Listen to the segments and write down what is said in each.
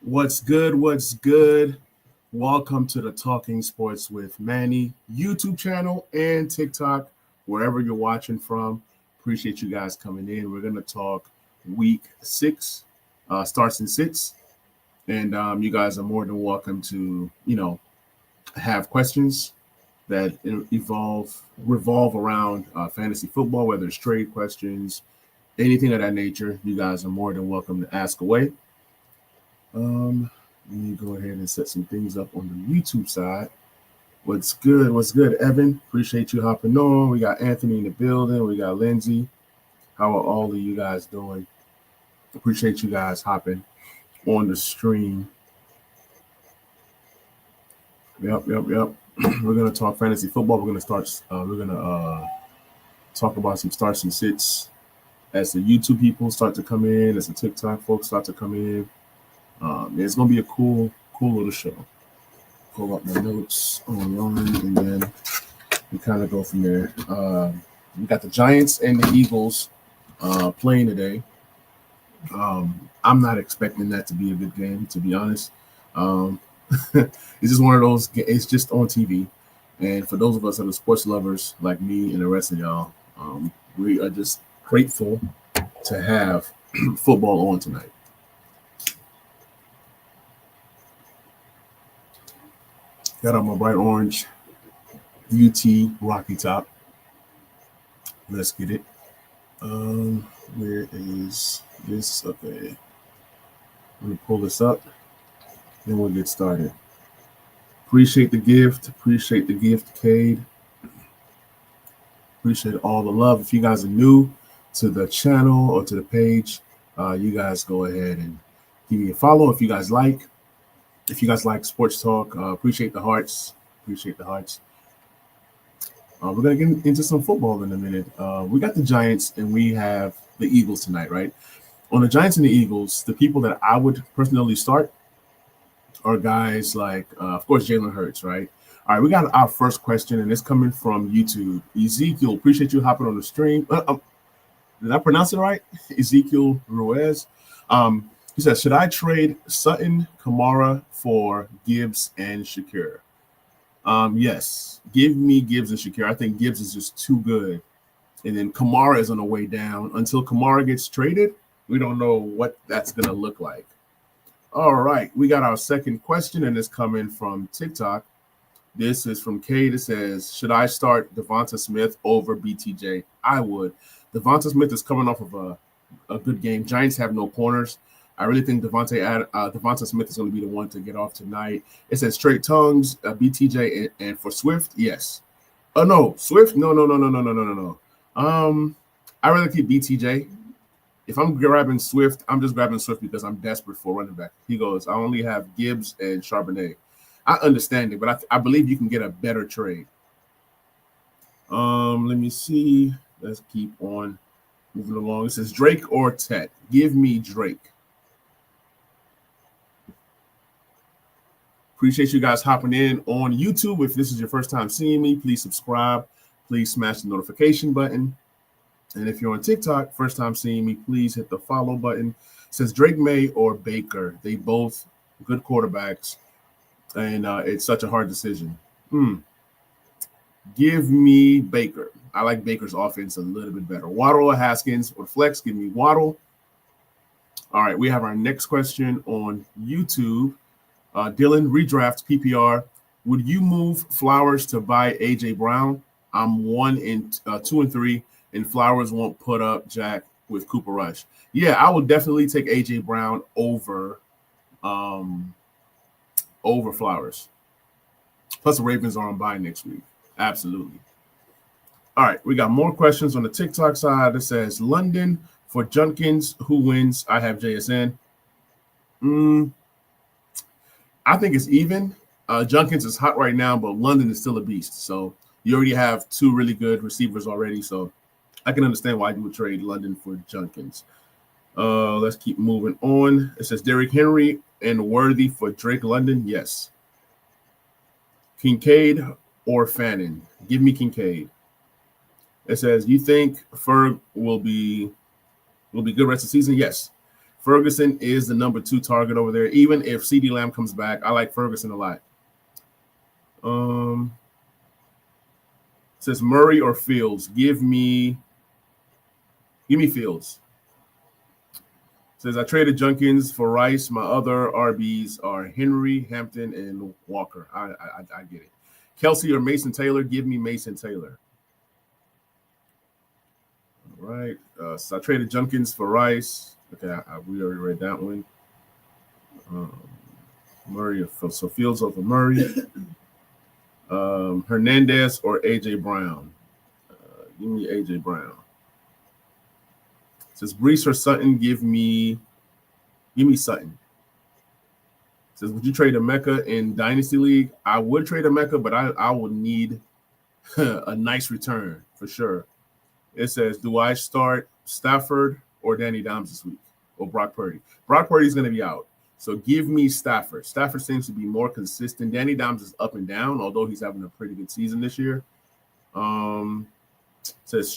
What's good? What's good? Welcome to the Talking Sports with Manny YouTube channel and TikTok, wherever you're watching from. Appreciate you guys coming in. We're going to talk week 6, starts and sits. And you guys are more than welcome to, have questions that revolve around fantasy football, whether it's trade questions, anything of that nature. You guys are more than welcome to ask away. Let me go ahead and set some things up on the YouTube side. What's good? What's good, Evan? Appreciate you hopping on. We got Anthony in the building. We got Lindsay. How are all of you guys doing? Appreciate you guys hopping on the stream. Yep. We're gonna talk fantasy football. We're gonna start. We're gonna talk about some starts and sits as the YouTube people start to come in, as the TikTok folks start to come in. It's gonna be a cool little show. Pull up my notes online, and then we kind of go from there. We got the Giants and the Eagles playing today. I'm not expecting that to be a good game, to be honest. It's just one of those. It's just on TV, and for those of us that are sports lovers like me and the rest of y'all, we are just grateful to have football on tonight. Got on my bright orange UT Rocky top. Let's get it. Where is this? Okay. I'm going to pull this up. Then we'll get started. Appreciate the gift. Cade. Appreciate all the love. If you guys are new to the channel or to the page, you guys go ahead and give me a follow if you guys like. If you guys like sports talk, appreciate the hearts. We're going to get into some football in a minute. We got the Giants and we have the Eagles tonight, right? On the Giants and the Eagles, the people that I would personally start are guys like, of course, Jalen Hurts, right? All right, we got our first question, and it's coming from YouTube. Ezekiel, appreciate you hopping on the stream. Did I pronounce it right? Ezekiel Ruiz. He says, should I trade Sutton, Kamara for Gibbs and Shakir? Yes. Give me Gibbs and Shakir. I think Gibbs is just too good. And then Kamara is on the way down. Until Kamara gets traded, we don't know what that's going to look like. All right. We got our second question, and it's coming from TikTok. This is from Cade. It says, should I start Devonta Smith over BTJ? I would. Devonta Smith is coming off of a good game. Giants have no corners. I really think Devonta Smith is going to be the one to get off tonight. It says straight tongues, BTJ, and for Swift, yes. Oh no, Swift, no. I rather keep BTJ. If I'm grabbing Swift, I'm just grabbing Swift because I'm desperate for running back. He goes, I only have Gibbs and Charbonnet. I understand it, but I believe you can get a better trade. Let me see. Let's keep on moving along. It says Drake or Tet. Give me Drake. Appreciate you guys hopping in on YouTube. If this is your first time seeing me, please subscribe. Please smash the notification button. And if you're on TikTok, first time seeing me, please hit the follow button. It says Drake May or Baker. They both good quarterbacks. And it's such a hard decision. Give me Baker. I like Baker's offense a little bit better. Waddle or Haskins or flex? Give me Waddle. All right, we have our next question on YouTube. Dylan, redraft PPR. Would you move Flowers to buy AJ Brown? I'm 2 and 3, and Flowers won't put up Jack with Cooper Rush. Yeah, I would definitely take AJ Brown over Flowers. Plus, the Ravens are on bye next week. Absolutely. All right, we got more questions on the TikTok side. It says London for Junkins. Who wins? I have JSN. I think it's even. Junkins is hot right now, but London is still a beast. So you already have 2 really good receivers already. So I can understand why you would trade London for Junkins. Let's keep moving on. It says Derrick Henry and Worthy for Drake London. Yes. Kincaid or Fannin? Give me Kincaid. It says, you think Ferg will be good rest of the season? Yes. Ferguson is the number 2 target over there. Even if CeeDee Lamb comes back, I like Ferguson a lot. Says Murray or Fields. Give me Fields. Says I traded Jenkins for Rice. My other RBs are Henry, Hampton, and Walker. I get it. Kelsey or Mason Taylor. Give me Mason Taylor. All right. So I traded Jenkins for Rice. Okay, we already read that one. Murray. So Fields over Murray. Hernandez or AJ Brown. Give me AJ Brown. Says Brees or Sutton. Give me Sutton. Says would you trade a Mecca in Dynasty League? I would trade a Mecca, but I would need a nice return for sure. It says do I start Stafford or Danny Dimes this week or Brock Purdy? Brock Purdy is going to be out, so give me Stafford. Stafford seems to be more consistent. Danny Dimes is up and down, although he's having a pretty good season this year. Says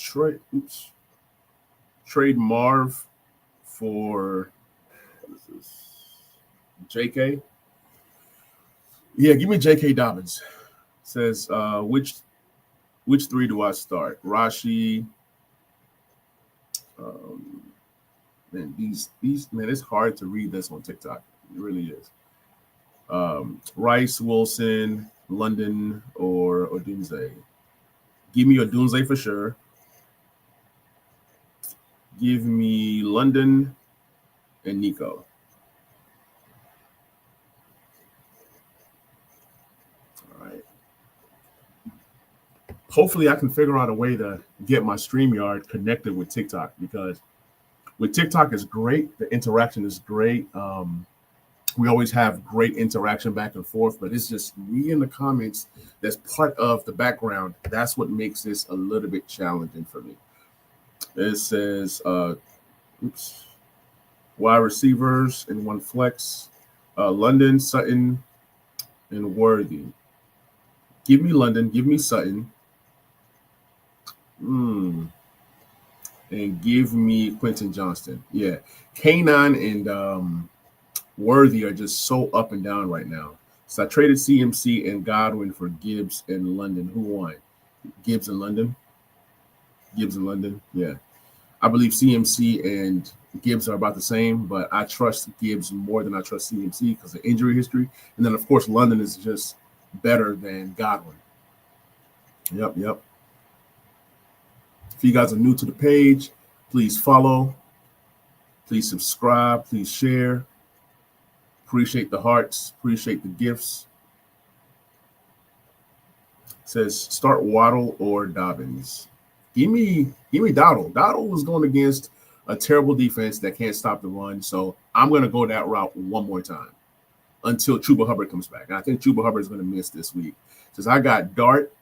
trade Marv for JK. Yeah, give me JK Dobbins. Says which 3 do I start? Rashi. Man, these man, it's hard to read this on TikTok. It really is. Rice, Wilson, London, or Odunze. Give me Odunze for sure. Give me London and Nico. All right. Hopefully I can figure out a way to get my StreamYard connected with TikTok, because with TikTok is great. The interaction is great. We always have great interaction back and forth, but it's just reading the comments that's part of the background. That's what makes this a little bit challenging for me. It says, wide receivers and 1 flex, London, Sutton, and Worthy. Give me London. Give me Sutton. And give me Quentin Johnston. Yeah. Kanan and Worthy are just so up and down right now. So I traded CMC and Godwin for Gibbs and London. Who won? Gibbs and London. Yeah. I believe CMC and Gibbs are about the same, but I trust Gibbs more than I trust CMC because of injury history. And then, of course, London is just better than Godwin. Yep. If you guys are new to the page, please follow. Please subscribe. Please share. Appreciate the hearts. Appreciate the gifts. It says start Waddle or Dobbins. Give me Dowdle. Dowdle was going against a terrible defense that can't stop the run. So I'm going to go that route one more time until Chuba Hubbard comes back. And I think Chuba Hubbard is going to miss this week. Since I got Dart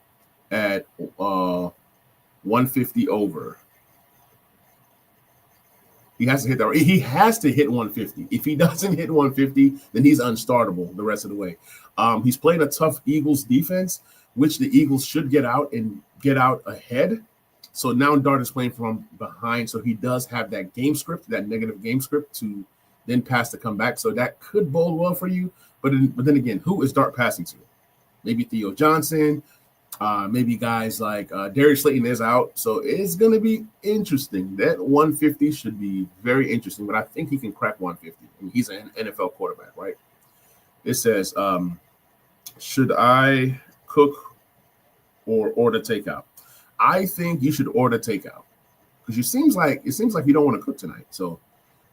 at 150 over. He has to hit that. He has to hit 150. If he doesn't hit 150, then he's unstartable the rest of the way. He's playing a tough Eagles defense, which the Eagles should get out ahead. So now Dart is playing from behind, so he does have that game script, that negative game script to then pass to come back. So that could bode well for you. But then again, who is Dart passing to? Maybe Theo Johnson, maybe guys like Darius Slayton is out. So it's going to be interesting. That 150 should be very interesting, but I think he can crack 150. I mean, he's an NFL quarterback, right? It says, should I cook or order takeout? I think you should order takeout because it seems like you don't want to cook tonight. So,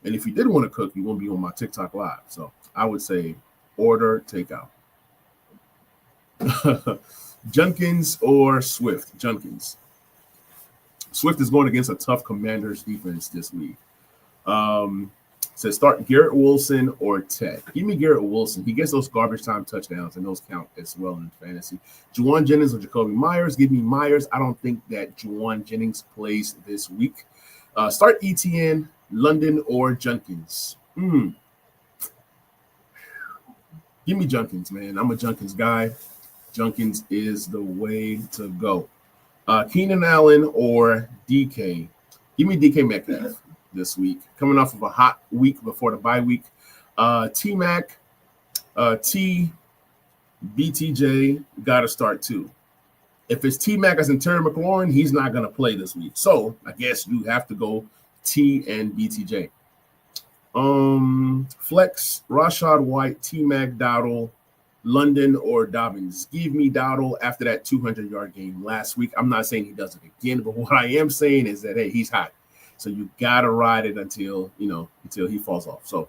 and if you did want to cook, you won't be on my TikTok live. So I would say order takeout. Jenkins or Swift? Jenkins. Swift is going against a tough Commanders defense this week. Says start Garrett Wilson or Ted. Give me Garrett Wilson. He gets those garbage time touchdowns, and those count as well in fantasy. Juwan Jennings or Jacoby Myers. Give me Myers. I don't think that Juwan Jennings plays this week. Start ETN, London, or Jenkins. Give me Jenkins, man. I'm a Jenkins guy. Jenkins is the way to go. Keenan Allen or DK. Give me DK Metcalf. this week, coming off of a hot week before the bye week. T-Mac, T, BTJ got to start too. If it's T-Mac as in Terry McLaurin, he's not going to play this week. So I guess you have to go T and BTJ. Flex, Rashad White, T-Mac, Dowdle, London, or Dobbins. Give me Dowdle after that 200-yard game last week. I'm not saying he does it again, but what I am saying is that, hey, he's hot. So you got to ride it until he falls off. So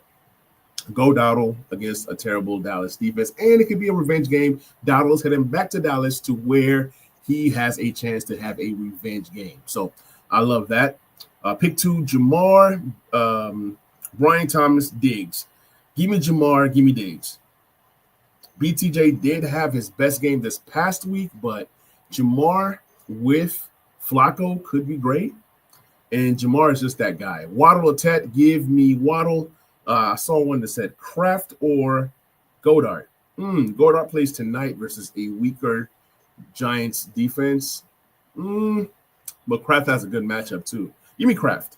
go Dowdle against a terrible Dallas defense. And it could be a revenge game. Dowdle is heading back to Dallas to where he has a chance to have a revenge game. So I love that. Pick 2, Jamar, Brian Thomas, Diggs. Give me Jamar, give me Diggs. BTJ did have his best game this past week, but Jamar with Flacco could be great. And Jamar is just that guy. Waddle or Tet, give me Waddle. I saw one that said Kraft or Goddard. Goddard plays tonight versus a weaker Giants defense. But Kraft has a good matchup too. Give me Kraft.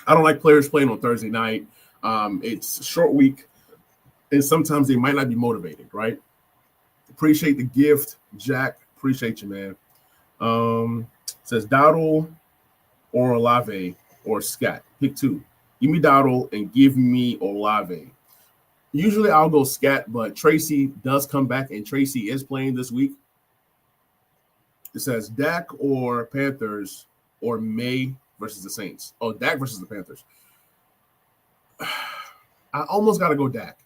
I don't like players playing on Thursday night. It's a short week, and sometimes they might not be motivated, right? Appreciate the gift, Jack. Appreciate you, man. Says Dowdle or Olave or Scat. Pick 2. Give me Dowdle and give me Olave. Usually I'll go Scat, but Tracy does come back, and Tracy is playing this week. It says Dak or Panthers or May versus the Saints. Oh, Dak versus the Panthers. I almost got to go Dak.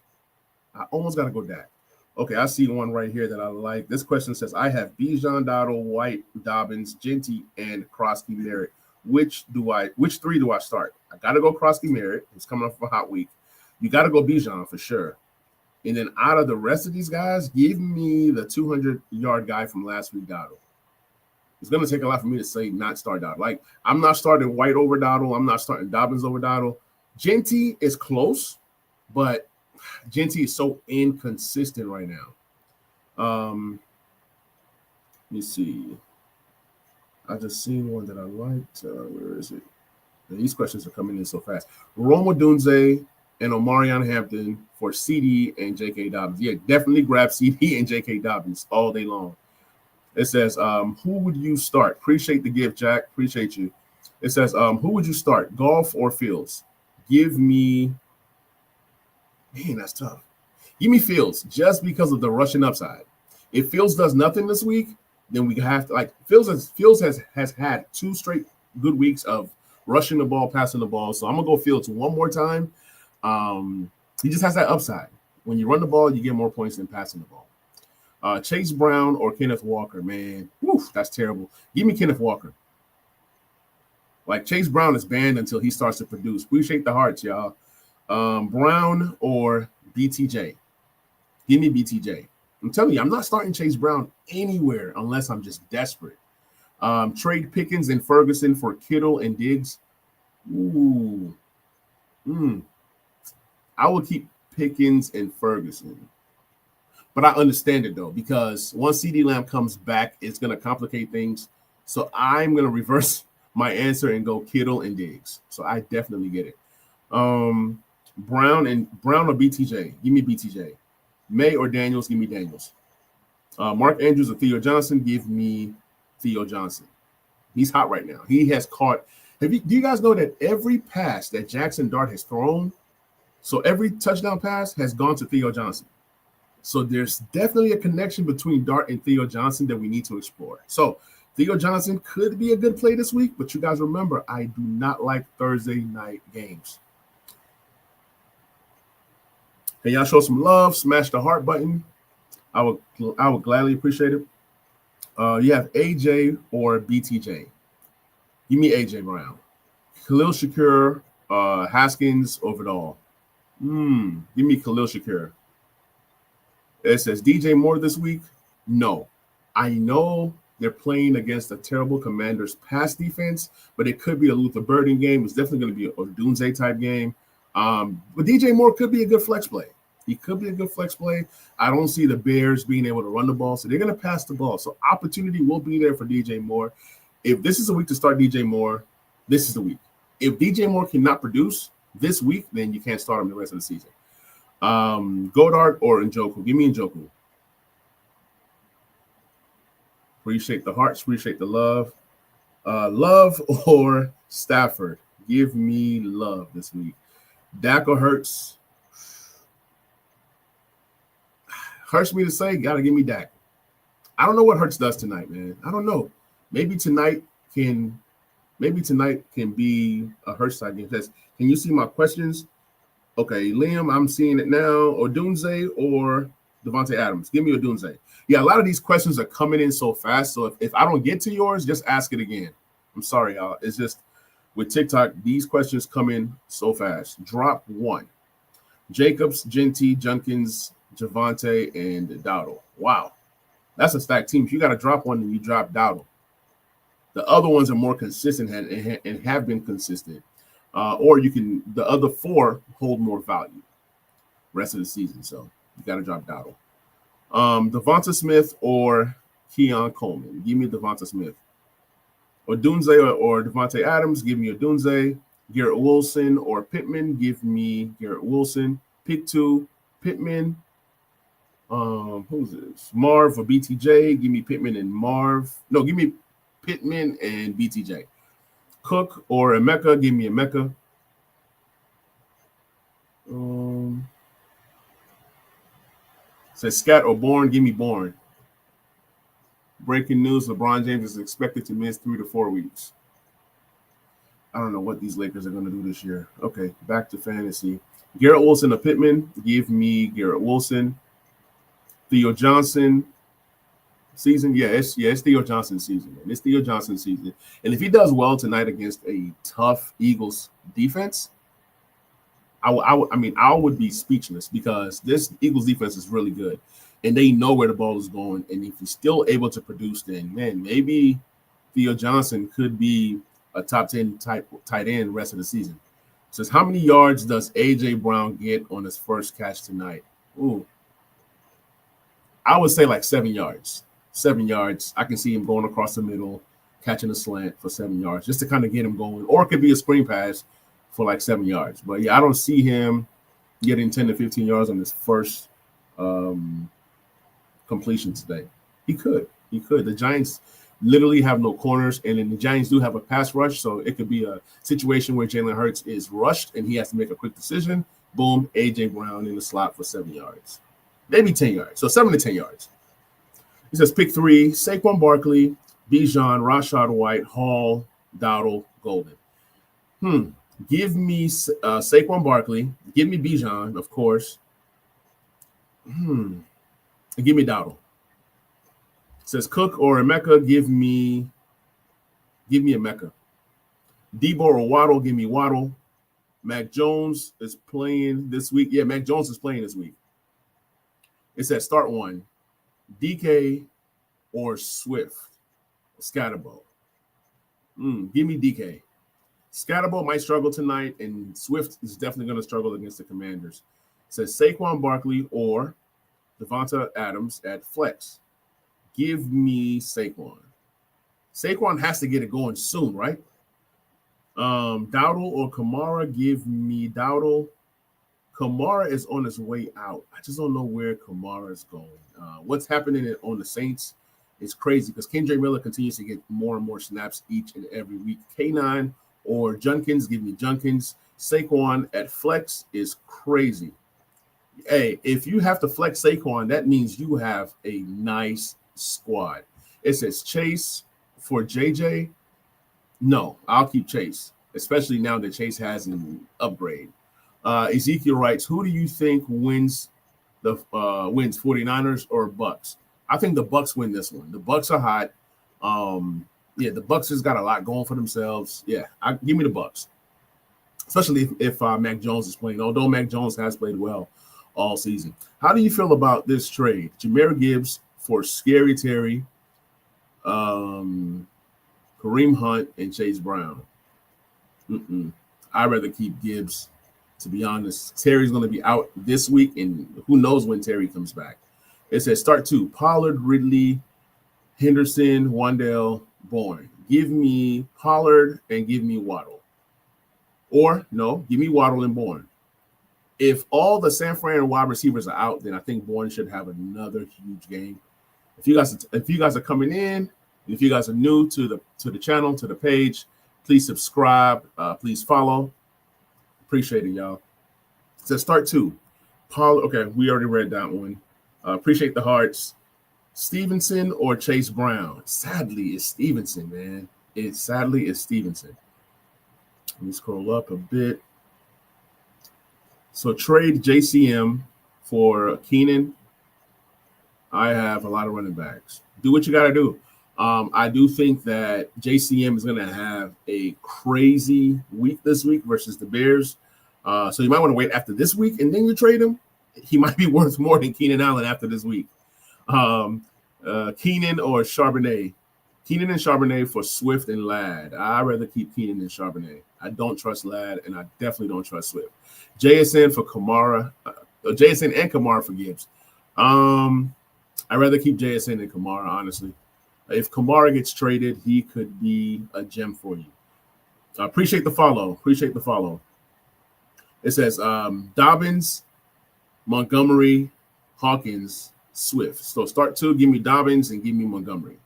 Okay, I see one right here that I like. This question says, I have Bijan, Dowdle, White, Dobbins, Genty, and Krosky Merritt. Which 3 do I start? I got to go Krosky Merritt. He's coming off a hot week. You got to go Bijan for sure. And then out of the rest of these guys, give me the 200-yard guy from last week, Dowdle. It's going to take a lot for me to say not start Dowdle. Like, I'm not starting White over Dowdle. I'm not starting Dobbins over Dowdle. Genty is close, but Genty is so inconsistent right now. Let me see. I just seen one that I liked. Where is it? And these questions are coming in so fast. Rome Odunze and Omarion Hampton for CD and J.K. Dobbins. Yeah, definitely grab CD and J.K. Dobbins all day long. It says, who would you start? Appreciate the gift, Jack. Appreciate you. It says, who would you start, Golf or Fields? Give me – man, that's tough. Give me Fields just because of the rushing upside. If Fields does nothing this week, then we have to – like Fields has had 2 straight good weeks of rushing the ball, passing the ball. So I'm going to go Fields one more time. He just has that upside. When you run the ball, you get more points than passing the ball. Chase Brown or Kenneth Walker, man. Woof, that's terrible. Give me Kenneth Walker. Like, Chase Brown is banned until he starts to produce. Appreciate the hearts, y'all. Brown or BTJ. Give me BTJ. I'm telling you, I'm not starting Chase Brown anywhere unless I'm just desperate. Trade Pickens and Ferguson for Kittle and Diggs. Ooh. I will keep Pickens and Ferguson. But I understand it, though, because once CeeDee Lamb comes back, it's going to complicate things. So I'm going to reverse my answer and go Kittle and Diggs. So I definitely get it. Brown or BTJ? Give me BTJ. May or Daniels? Give me Daniels. Mark Andrews or Theo Johnson? Give me Theo Johnson. He's hot right now. He has caught – do you guys know that every pass that Jackson Dart has thrown, so every touchdown pass has gone to Theo Johnson? So there's definitely a connection between Dart and Theo Johnson that we need to explore. So Theo Johnson could be a good play this week, but you guys remember, I do not like Thursday night games. Can y'all show some love? Smash the heart button. I would gladly appreciate it. You have AJ or BTJ. Give me AJ Brown. Khalil Shakir, Haskins over it all. Give me Khalil Shakir. It says DJ Moore this week. No. I know they're playing against a terrible Commanders pass defense, but it could be a Luther Burden game. It's definitely going to be a Odunze type game. But DJ Moore could be a good flex play. He could be a good flex play. I don't see the Bears being able to run the ball, so they're going to pass the ball. So opportunity will be there for DJ Moore. If this is a week to start DJ Moore, this is the week. If DJ Moore cannot produce this week, then you can't start him the rest of the season. Goddard or Njoku? Give me Njoku. Appreciate the hearts. Appreciate the love. Love or Stafford? Give me Love this week. Dak or Hurts? Hurts me to say, gotta give me Dak. I don't know what Hurts does tonight, man. I don't know. Maybe tonight can be a Hurts side game. Can you see my questions? Okay, Liam, I'm seeing it now. Odunze or Davante Adams? Give me Odunze. Yeah, a lot of these questions are coming in so fast. So if I don't get to yours, just ask it again. I'm sorry, y'all. It's just with TikTok, these questions come in so fast. Drop one. Jacobs, Genty, Junkins, Javante, and Dowdle. Wow. That's a stacked team. If you got to drop one, then you drop Dowdle. The other ones are more consistent and have been consistent. Or the other four hold more value rest of the season. So you got to drop Dowdle. Devonta Smith or Keon Coleman. Give me Devonta Smith. Odunze or Davante Adams. Give me Odunze. Garrett Wilson or Pittman. Give me Garrett Wilson. Pick two. Pittman. Who's this? Marv or BTJ. Give me Pittman and Marv. No, give me Pittman and BTJ. Cook or Emeka. Give me Emeka. Says Scat or Bourne. Give me Bourne. Breaking news: LeBron James is expected to miss 3 to 4 weeks. I don't know what these Lakers are going to do this year. Okay, back to fantasy. Garrett Wilson or Pittman. Give me Garrett Wilson. Theo Johnson season. It's Theo Johnson season. And it's Theo Johnson season. And if he does well tonight against a tough Eagles defense, I would be speechless because this Eagles defense is really good. And they know where the ball is going. And if he's still able to produce, then, man, maybe Theo Johnson could be a top 10 tight end rest of the season. It says, how many yards does A.J. Brown get on his first catch tonight? Ooh. I would say like 7 yards. 7 yards. I can see him going across the middle, catching a slant for 7 yards, just to kind of get him going. Or it could be a screen pass for like 7 yards. But, yeah, I don't see him getting 10 to 15 yards on his first completion today. He could. The Giants literally have no corners, and then the Giants do have a pass rush, so it could be a situation where Jalen Hurts is rushed and he has to make a quick decision. Boom, A.J. Brown in the slot for 7 yards. Maybe 10 yards. So 7 to 10 yards. He says pick 3, Saquon Barkley, Bijan, Rashad White, Hall, Dowdle, Golden. Give me Saquon Barkley. Give me Bijan, of course. Give me Dowdle. It says Cook or Emeka. Give me Emeka. Debo or Waddle. Give me Waddle. Mac Jones is playing this week. Yeah, Mac Jones is playing this week. It says start one. DK or Swift. Scatterbo. Give me DK. Scatterbo might struggle tonight, and Swift is definitely going to struggle against the Commanders. It says Saquon Barkley or Devonta Adams at flex. Give me Saquon. Saquon has to get it going soon, right? Dowdle or Kamara. Give me Dowdle. Kamara is on his way out. I just don't know where Kamara is going. What's happening on the Saints is crazy because Kendre Miller continues to get more and more snaps each and every week. K9 or Junkins. Give me Junkins. Saquon at flex is crazy. Hey, if you have to flex Saquon, that means you have a nice squad. It says Chase for JJ. No, I'll keep Chase, especially now that Chase has an upgrade. Ezekiel writes, who do you think wins 49ers or Bucks? I think the Bucks win this one. The Bucks are hot. The Bucks has got a lot going for themselves. Yeah, give me the Bucks, especially if Mac Jones is playing, although Mac Jones has played well all season. How do you feel about this trade? Jahmyr Gibbs for Scary Terry, Kareem Hunt, and Chase Brown. I'd rather keep Gibbs, to be honest. Terry's going to be out this week, and who knows when Terry comes back. It says start 2, Pollard, Ridley, Henderson, Wandale, Bourne. Give me Pollard and give me Waddle. Or no, give me Waddle and Bourne. If all the San Fran wide receivers are out, then I think Bourne should have another huge game. If you guys are coming in, if you guys are new to the channel, to the page, please subscribe, please follow. Appreciate it, y'all. It says start 2. Paul, okay, we already read that one. Appreciate the hearts. Stevenson or Chase Brown? Sadly, it's Stevenson, man. It's Stevenson. Let me scroll up a bit. So trade JCM for Keenan. I have a lot of running backs. Do what you got to do. I do think that JCM is going to have a crazy week this week versus the Bears. So you might want to wait after this week and then you trade him. He might be worth more than Keenan Allen after this week. Keenan or Charbonnet? Keenan and Charbonnet for Swift and Ladd. I'd rather keep Keenan and Charbonnet. I don't trust Ladd, and I definitely don't trust Swift. JSN for Kamara. JSN and Kamara for Gibbs. I'd rather keep JSN than Kamara, honestly. If Kamara gets traded, he could be a gem for you. Appreciate the follow. It says Dobbins, Montgomery, Hawkins, Swift. So start 2, give me Dobbins and give me Montgomery.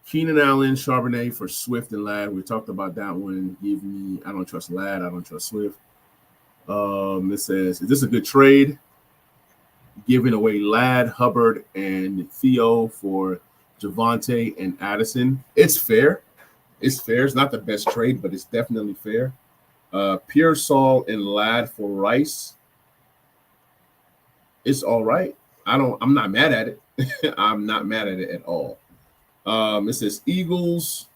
Keenan Allen, Charbonnet for Swift and Ladd. We talked about that one. Give me, I don't trust Ladd. I don't trust Swift. It says, is this a good trade? Giving away Ladd, Hubbard, and Theo for Javonte and Addison. It's fair. It's not the best trade, but it's definitely fair. Pearsall and Ladd for Rice. It's all right. I'm not mad at it. I'm not mad at it at all. It says Eagles,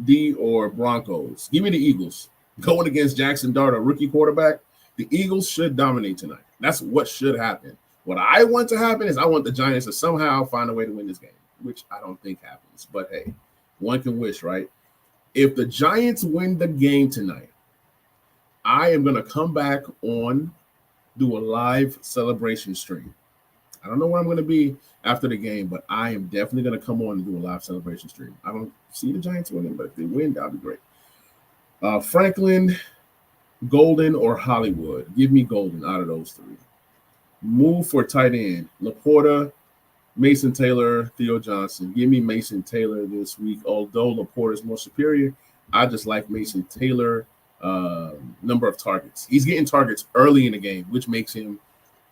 D or Broncos. Give me the Eagles. Going against Jackson Dart, a rookie quarterback. The Eagles should dominate tonight. That's what should happen. What I want to happen is I want the Giants to somehow find a way to win this game, which I don't think happens. But hey, one can wish, right? If the Giants win the game tonight, I am going to come back on, do a live celebration stream. I don't know where I'm going to be after the game, but I am definitely going to come on and do a live celebration stream. I don't see the Giants winning, but if they win, that'll be great. Franklin, Golden, or Hollywood? Give me Golden out of those 3. Move for tight end. Laporta, Mason Taylor, Theo Johnson. Give me Mason Taylor this week. Although Laporta is more superior, I just like Mason Taylor. Number of targets. He's getting targets early in the game, which makes him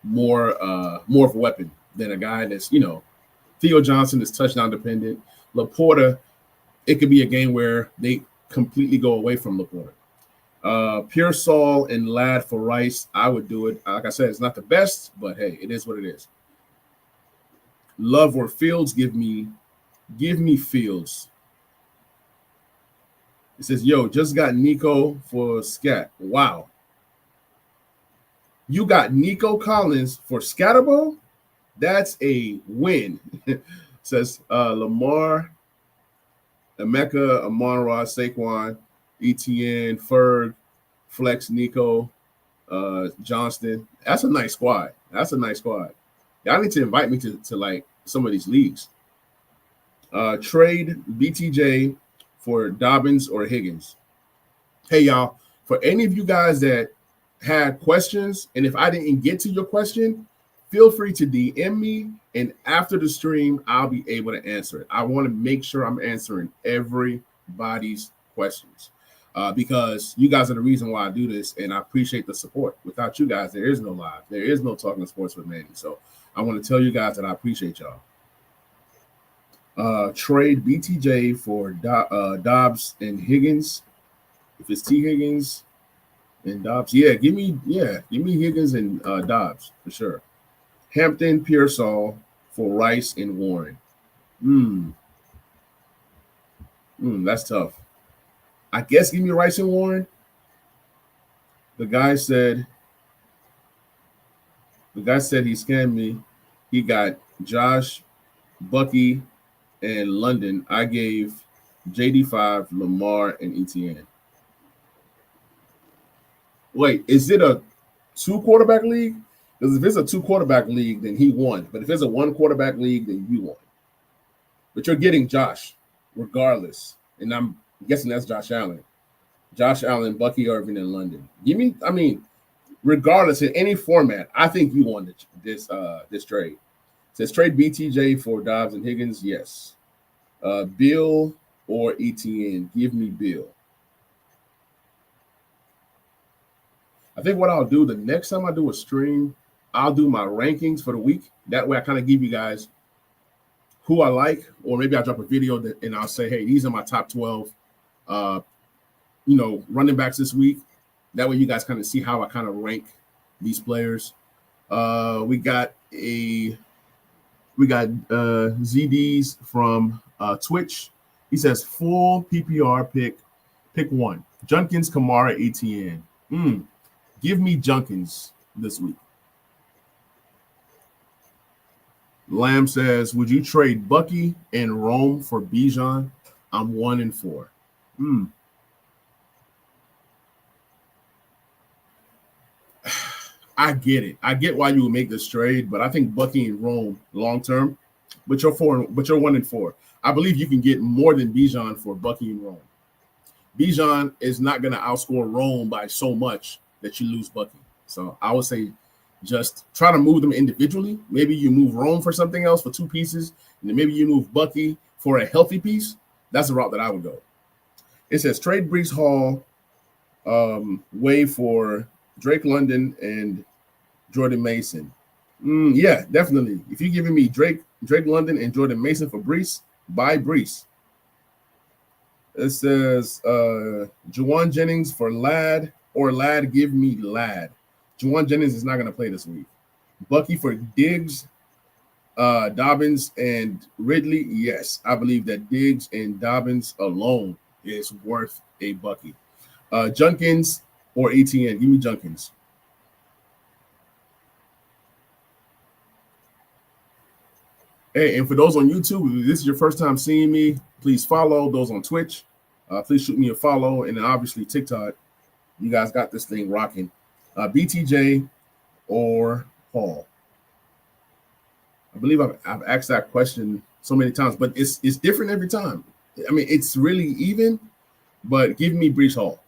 more of a weapon than a guy that's, Theo Johnson is touchdown dependent. Laporta, it could be a game where they completely go away from Laporta. Pearsall and Ladd for Rice. I would do it. Like I said, it's not the best, but hey, it is what it is. Love or Fields? Give me Fields. It says, yo, just got Nico for Scat. Wow. You got Nico Collins for Scatterbo? That's a win. Says Lamar, Emeka, Amon-Ra, Saquon, Etienne, Ferg, Flex, Nico, Johnston. That's a nice squad. Y'all need to invite me to like some of these leagues. Trade BTJ for Dobbins or Higgins. Hey, y'all, for any of you guys that had questions, and if I didn't get to your question, feel free to DM me, and after the stream, I'll be able to answer it. I want to make sure I'm answering everybody's questions because you guys are the reason why I do this, and I appreciate the support. Without you guys, there is no live. There is no Talking Sports with Manny. So I want to tell you guys that I appreciate y'all. Trade BTJ for Dobbs and Higgins. If it's T. Higgins and Dobbs, give me Higgins and Dobbs for sure. Hampton, Pearsall for Rice and Warren. That's tough. I guess give me Rice and Warren. The guy said he scammed me. He got Josh, Bucky, and London. I gave JD5, Lamar, and Etienne. Wait, is it a 2-quarterback league? Because if it's a 2-quarterback league, then he won. But if it's a 1-quarterback league, then you won. But you're getting Josh regardless. And I'm I'm guessing that's Josh Allen. Josh Allen, Bucky Irving in London. Give me, I mean, regardless in any format, I think you won this trade. It says trade BTJ for Dobbs and Higgins. Yes. Bill or ETN. Give me Bill. I think what I'll do the next time I do a stream, I'll do my rankings for the week. That way I kind of give you guys who I like, or maybe I'll drop a video and I'll say, hey, these are my top 12 running backs this week. That way you guys kind of see how I kind of rank these players. We got ZDs from Twitch. He says full PPR pick one. Junkins, Kamara, ATN. Give me Junkins this week. Lamb says, would you trade Bucky and Rome for Bijan? I'm 1-4. I get it. I get why you would make this trade, but I think Bucky and Rome long term, but you're 1-4. I believe you can get more than Bijan for Bucky and Rome. Bijan is not going to outscore Rome by so much that you lose Bucky. So I would say just try to move them individually. Maybe you move Rome for something else for two pieces, and then maybe you move Bucky for a healthy piece. That's the route that I would go. It says trade Breece Hall way for Drake London and Jordan Mason. Yeah, definitely. If you're giving me Drake London and Jordan Mason for Breece, buy Breece. It says Juwan Jennings for Ladd, or Ladd, give me Ladd. Juwan Jennings is not going to play this week. Bucky for Diggs, Dobbins, and Ridley. Yes, I believe that Diggs and Dobbins alone is worth a Bucky. Junkins or ATN. Give me Junkins. Hey, and for those on YouTube, if this is your first time seeing me, please follow. Those on Twitch, please shoot me a follow. And then obviously TikTok, you guys got this thing rocking. BTJ or Hall. I believe I've asked that question so many times, but it's different every time. I mean, it's really even, but give me Breece Hall.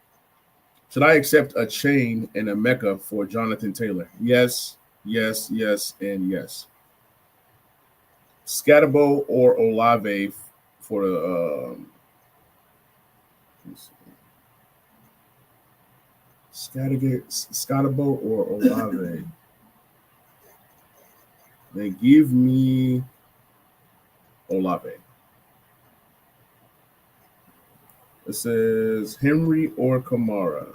Should I accept a chain and a Mecca for Jonathan Taylor? Yes, yes, yes, and yes. Scatterbo or Olave for the Scatterbo or Olave. They give me Olave. It says Henry or Kamara.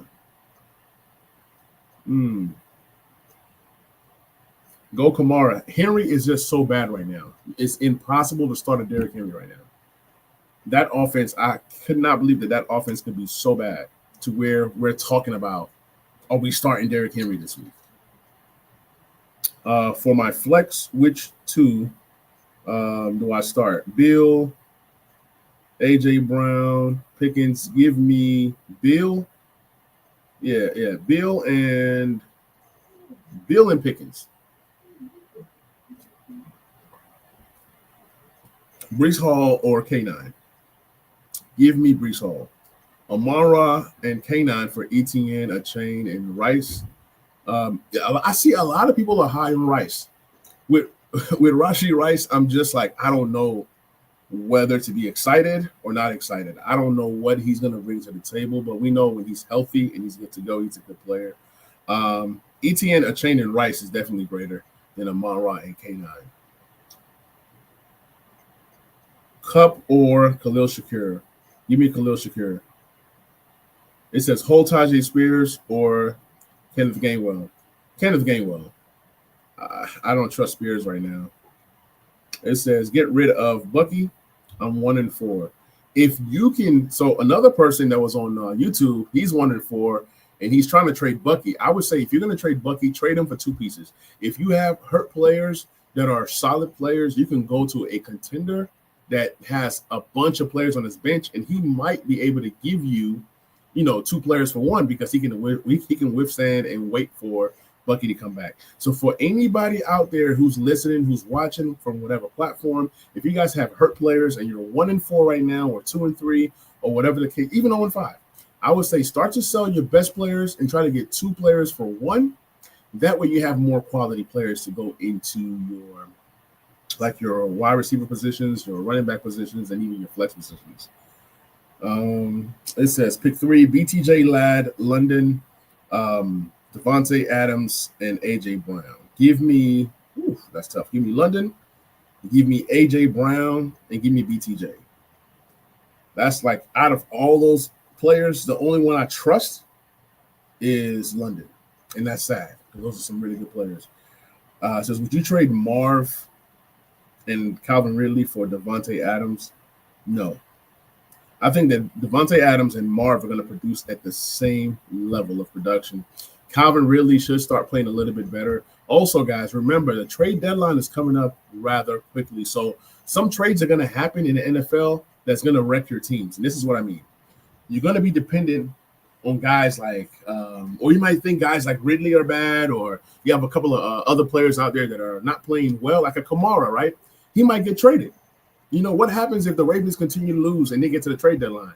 Go Kamara. Henry is just so bad right now. It's impossible to start a Derrick Henry right now. That offense, I could not believe that offense could be so bad to where we're talking about, are we starting Derrick Henry this week? For my flex, which two do I start? Bill, A.J. Brown, Pickens. Give me Bill. Yeah. Bill and Pickens. Breece Hall or K9. Give me Breece Hall. Amara and K9 for ETN, a chain, and Rice. I see a lot of people are high on Rice. With Rashee Rice, I'm just like, I don't know whether to be excited or not excited. I don't know what he's going to bring to the table, but we know when he's healthy and he's good to go, he's a good player. ETN, a chain, and Rice is definitely greater than Amara and K9. Cup or Khalil Shakir? Give me Khalil Shakir. It says hold Tajay Spears or Kenneth Gainwell. Kenneth Gainwell. I don't trust Spears right now. It says get rid of Bucky. I'm 1-4. If you can, so another person that was on YouTube, he's 1-4, and he's trying to trade Bucky. I would say if you're going to trade Bucky, trade him for two pieces. If you have hurt players that are solid players, you can go to a contender that has a bunch of players on his bench, and he might be able to give you, two players for one because he can withstand and wait for Bucky to come back. So for anybody out there who's listening, who's watching from whatever platform, if you guys have hurt players and you're 1-4 right now, or 2-3, or whatever the case, even 0-5. I would say start to sell your best players and try to get 2 players for 1. That way you have more quality players to go into your wide receiver positions, your running back positions, and even your flex positions. It says pick 3, BTJ, Ladd, London, Devontae Adams, and AJ Brown. Give me, that's tough. Give me London, give me AJ Brown, and give me BTJ. That's like out of all those players, the only one I trust is London, and that's sad because those are some really good players. It says, would you trade Marv and Calvin Ridley for Devontae Adams? No. I think that Devontae Adams and Marv are going to produce at the same level of production. Calvin Ridley should start playing a little bit better. Also, guys, remember the trade deadline is coming up rather quickly. So some trades are going to happen in the NFL that's going to wreck your teams. And this is what I mean. You're going to be dependent on guys like, or you might think guys like Ridley are bad, or you have a couple of other players out there that are not playing well, like a Kamara, right? He might get traded. You know, what happens if the Ravens continue to lose and they get to the trade deadline?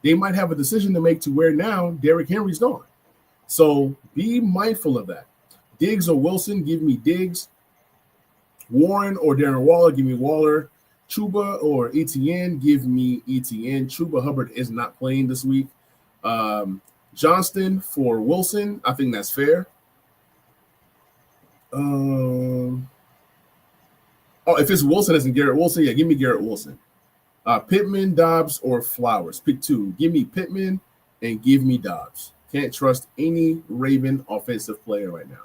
They might have a decision to make to where now Derrick Henry's gone. So be mindful of that. Diggs or Wilson, give me Diggs. Warren or Darren Waller, give me Waller. Chuba or Etienne, give me Etienne. Chuba Hubbard is not playing this week. Johnston for Wilson, I think that's fair. If it's Wilson, isn't Garrett Wilson? Yeah, give me Garrett Wilson. Pittman, Dobbs, or Flowers. Pick 2. Give me Pittman and give me Dobbs. Can't trust any Raven offensive player right now.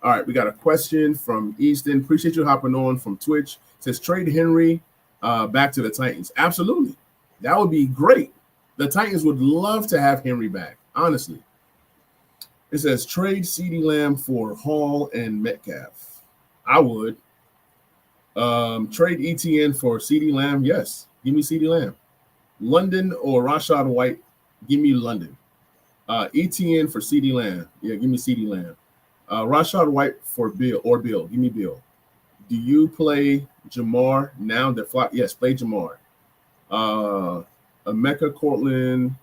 All right, we got a question from Easton. Appreciate you hopping on from Twitch. It says trade Henry back to the Titans. Absolutely. That would be great. The Titans would love to have Henry back, honestly. It says trade CeeDee Lamb for Hall and Metcalf. I would. Trade ETN for CeeDee Lamb. Yes, give me CeeDee Lamb. London or Rashad White. Give me London. ETN for CeeDee Lamb. Yeah, give me CeeDee Lamb. Rashad White for Bill. Give me Bill. Do you play Jamar now? Yes, play Jamar. Emeka Courtland.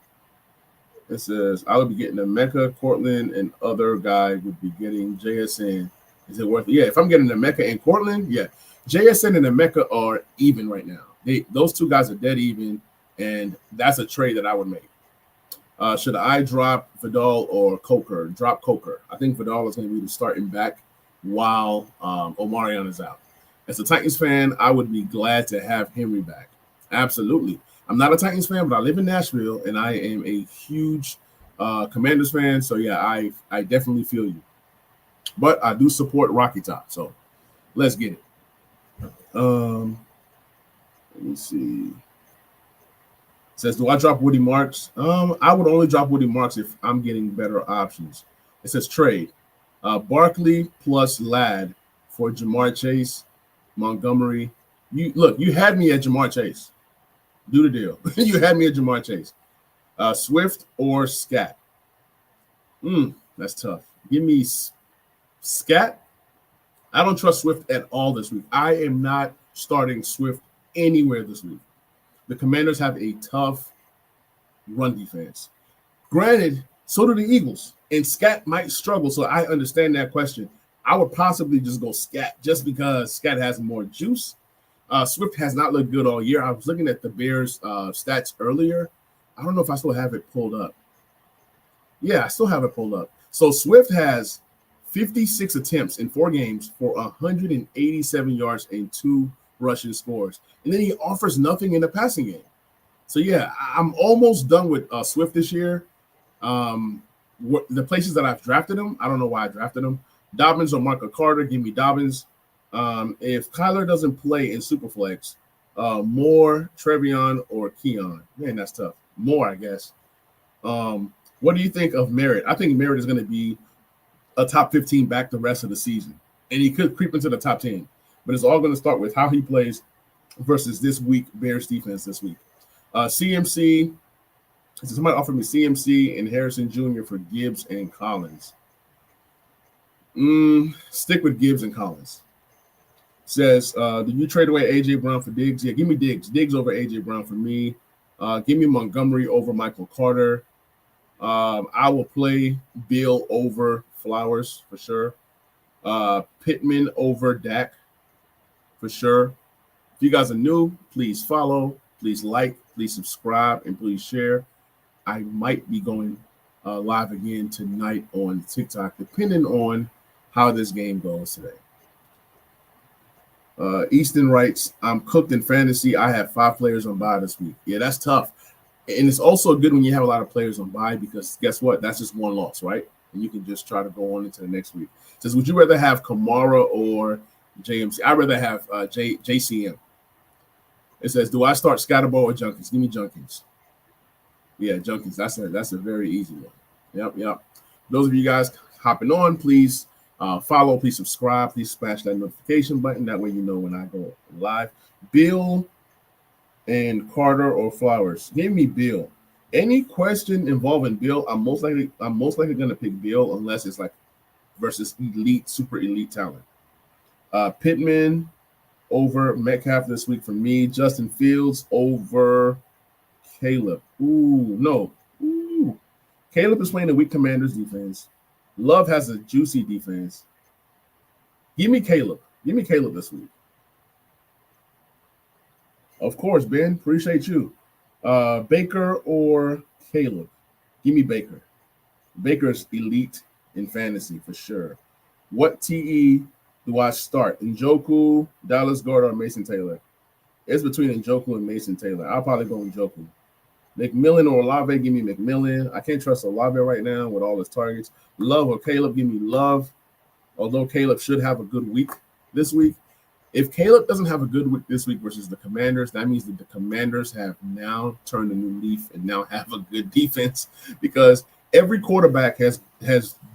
It says I would be getting Emeka Courtland, and other guy would be getting JSN. Is it worth it? Yeah, if I'm getting Emeka and Courtland, yeah. JSN and Emeka are even right now. Those 2 guys are dead even, and that's a trade that I would make. Should I drop Vidal or Coker? Drop Coker. I think Vidal is going to be the starting back while Omarion is out. As a Titans fan, I would be glad to have Henry back. Absolutely. I'm not a Titans fan, but I live in Nashville, and I am a huge Commanders fan. So, yeah, I definitely feel you. But I do support Rocky Top, so let's get it. Let me see. It says, do I drop Woody Marks? I would only drop Woody Marks if I'm getting better options. It says trade. Barkley plus Ladd for Jamar Chase, Montgomery. You had me at Jamar Chase. Do the deal. You had me at Jamar Chase. Swift or Scat? That's tough. Give me Scat. I don't trust Swift at all this week. I am not starting Swift anywhere this week. The Commanders have a tough run defense. Granted, so do the Eagles, and Scat might struggle, so I understand that question. I would possibly just go Scat just because Scat has more juice. Swift has not looked good all year. I was looking at the Bears' stats earlier. I don't know if I still have it pulled up. Yeah, I still have it pulled up. So Swift has 56 attempts in 4 games for 187 yards and 2 rushing scores. And then he offers nothing in the passing game. So, yeah, I'm almost done with Swift this year. The places that I've drafted him, I don't know why I drafted him. Dobbins or Marco Carter, give me Dobbins. If Kyler doesn't play in Superflex, Moore, Trevion, or Keon. Man, that's tough. Moore, I guess. What do you think of Merritt? I think Merritt is going to be a top 15 back the rest of the season. And he could creep into the top 10. But it's all going to start with how he plays versus this week Bears defense this week. CMC. Somebody offered me CMC and Harrison Jr. for Gibbs and Collins. Stick with Gibbs and Collins. Says, do you trade away A.J. Brown for Diggs? Yeah, give me Diggs. Diggs over A.J. Brown for me. Give me Montgomery over Michael Carter. I will play Bill over Flowers for sure. Pittman over Dak for sure. If you guys are new, please follow, please like, please subscribe, and please share. I might be going live again tonight on TikTok, depending on how this game goes today. Easton writes, I'm cooked in fantasy. I have 5 players on bye this week. Yeah, that's tough. And it's also good when you have a lot of players on bye because guess what? That's just one loss, right? And you can just try to go on into the next week. It says, would you rather have Kamara or JMC? I'd rather have JCM. It says, do I start Scatterbo or Junkins? Give me Junkins. Yeah, Junkins. That's a very easy one. Yep. Those of you guys hopping on, please follow, please subscribe, please smash that notification button. That way you know when I go live. Bill and Carter or Flowers. Give me Bill. Any question involving Bill, I'm most likely gonna pick Bill unless it's like versus elite, super elite talent. Pittman over Metcalf this week for me. Justin Fields over Caleb. No. Caleb is playing a weak Commanders defense. Love has a juicy defense. Give me Caleb. Give me Caleb this week. Of course, Ben. Appreciate you. Baker or Caleb? Give me Baker. Baker's elite in fantasy for sure. What TE do I start? Njoku, Dallas Goedert, or Mason Taylor? It's between Njoku and Mason Taylor. I'll probably go Njoku. McMillan or Olave? Give me McMillan. I can't trust Olave right now with all his targets. Love or Caleb? Give me Love. Although Caleb should have a good week this week. If Caleb doesn't have a good week this week versus the Commanders, that means that the Commanders have now turned a new leaf and now have a good defense because every quarterback has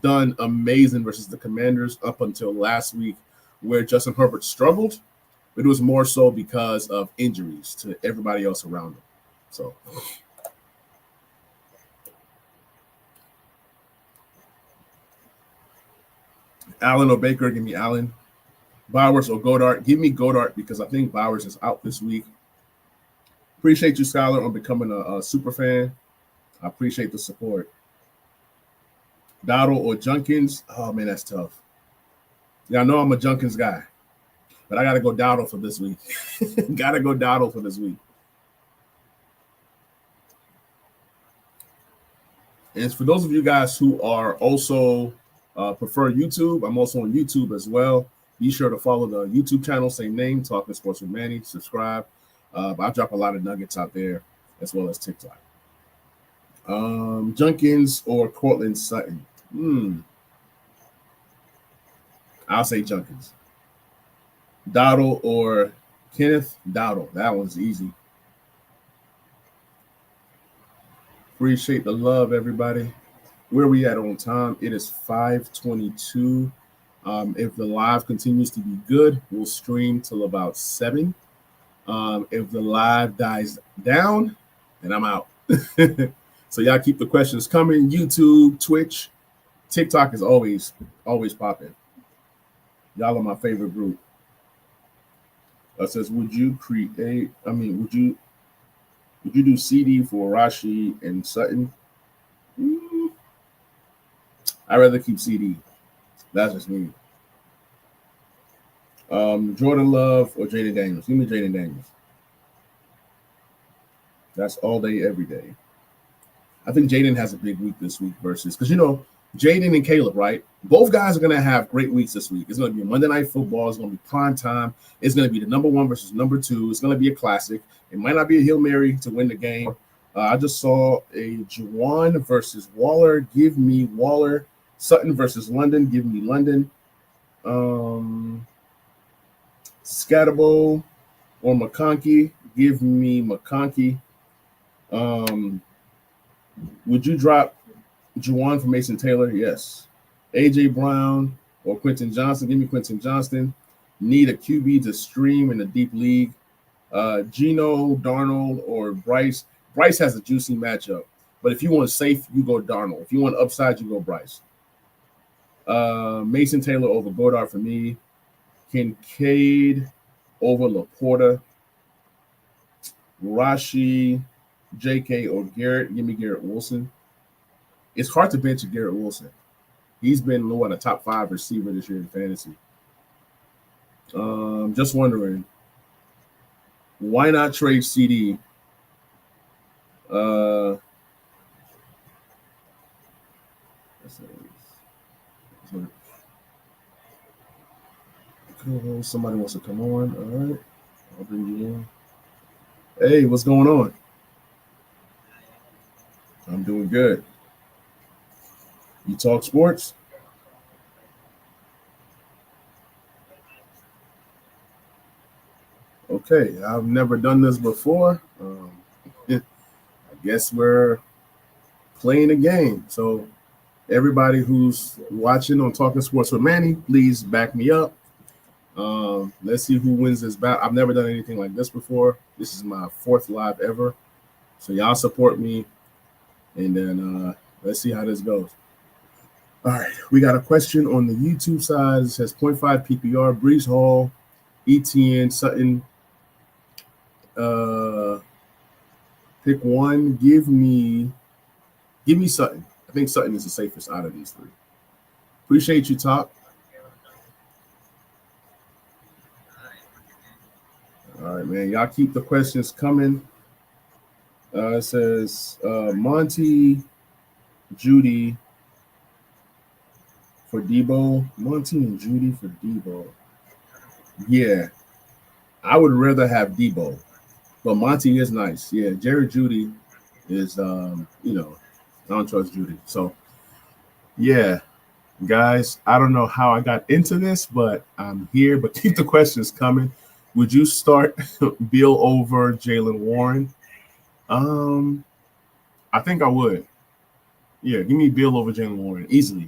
done amazing versus the Commanders up until last week where Justin Herbert struggled, but it was more so because of injuries to everybody else around him. So Allen or Baker, give me Allen. Bowers or Goddard, give me Goddard because I think Bowers is out this week. Appreciate you, Skylar, on becoming a super fan. I appreciate the support. Dowdle or Junkins? Oh, man, that's tough. Yeah, I know I'm a Junkins guy, but I got to go Dowdle for this week. Got to go Dowdle for this week. And for those of you guys who are also prefer YouTube, I'm also on YouTube as well. Be sure to follow the YouTube channel, same name, Talking Sports with Manny. Subscribe. I drop a lot of nuggets out there as well as TikTok. Junkins or Cortland Sutton? I'll say Junkins. Dowdle or Kenneth? Dowdle. That one's easy. Appreciate the love, everybody. Where are we at on time? It is 5:22. If the live continues to be good, we'll stream till about 7. If the live dies down, then I'm out. So y'all keep the questions coming. YouTube, Twitch, TikTok is always popping. Y'all are my favorite group. Says, would you do CD for Rashi and Sutton? I'd rather keep CD. That's just me. Jordan Love or Jaden Daniels? Give me Jaden Daniels. That's all day, every day. I think Jaden has a big week this week versus because Jaden and Caleb, right? Both guys are going to have great weeks this week. It's going to be Monday Night Football. It's going to be prime time. It's going to be the number 1 versus number 2. It's going to be a classic. It might not be a Hail Mary to win the game. I just saw a Juwan versus Waller. Give me Waller. Sutton versus London. Give me London. Scatterbo or McConkey. Give me McConkey. Would you drop Juwan for Mason Taylor? Yes. A.J. Brown or Quentin Johnston? Give me Quentin Johnston. Need a QB to stream in a deep league. Geno, Darnold, or Bryce. Bryce has a juicy matchup. But if you want safe, you go Darnold. If you want upside, you go Bryce. Mason Taylor over Goddard for me. Kincaid over Laporta. Rashi. J.K. or Garrett. Give me Garrett Wilson. It's hard to bench Garrett Wilson. He's been a top 5 receiver this year in fantasy. Just wondering, why not trade CD? Somebody wants to come on. All right, I'll bring you in. Hey, what's going on? I'm doing good. You talk sports? Okay, I've never done this before. I guess we're playing a game. So everybody who's watching on Talking Sports with Manny, please back me up. Let's see who wins this battle. I've never done anything like this before. This is my 4th live ever. So y'all support me, and then let's see how this goes. All right, we got a question on the YouTube side. It says 0.5 PPR, Breece Hall, ETN, Sutton. Pick one. Give me Sutton. I think Sutton is the safest out of these 3. Appreciate you, Top. All right, man. Y'all keep the questions coming. It says Monty, Judy for Debo. Monty and Judy for Debo. Yeah, I would rather have Debo, but Monty is nice. Yeah, Jerry Judy is, I don't trust Judy. So, yeah, guys, I don't know how I got into this, but I'm here. But keep the questions coming. Would you start Bill over Jaylen Warren? I think I would. Yeah, give me Bill over Jaylen Warren easily.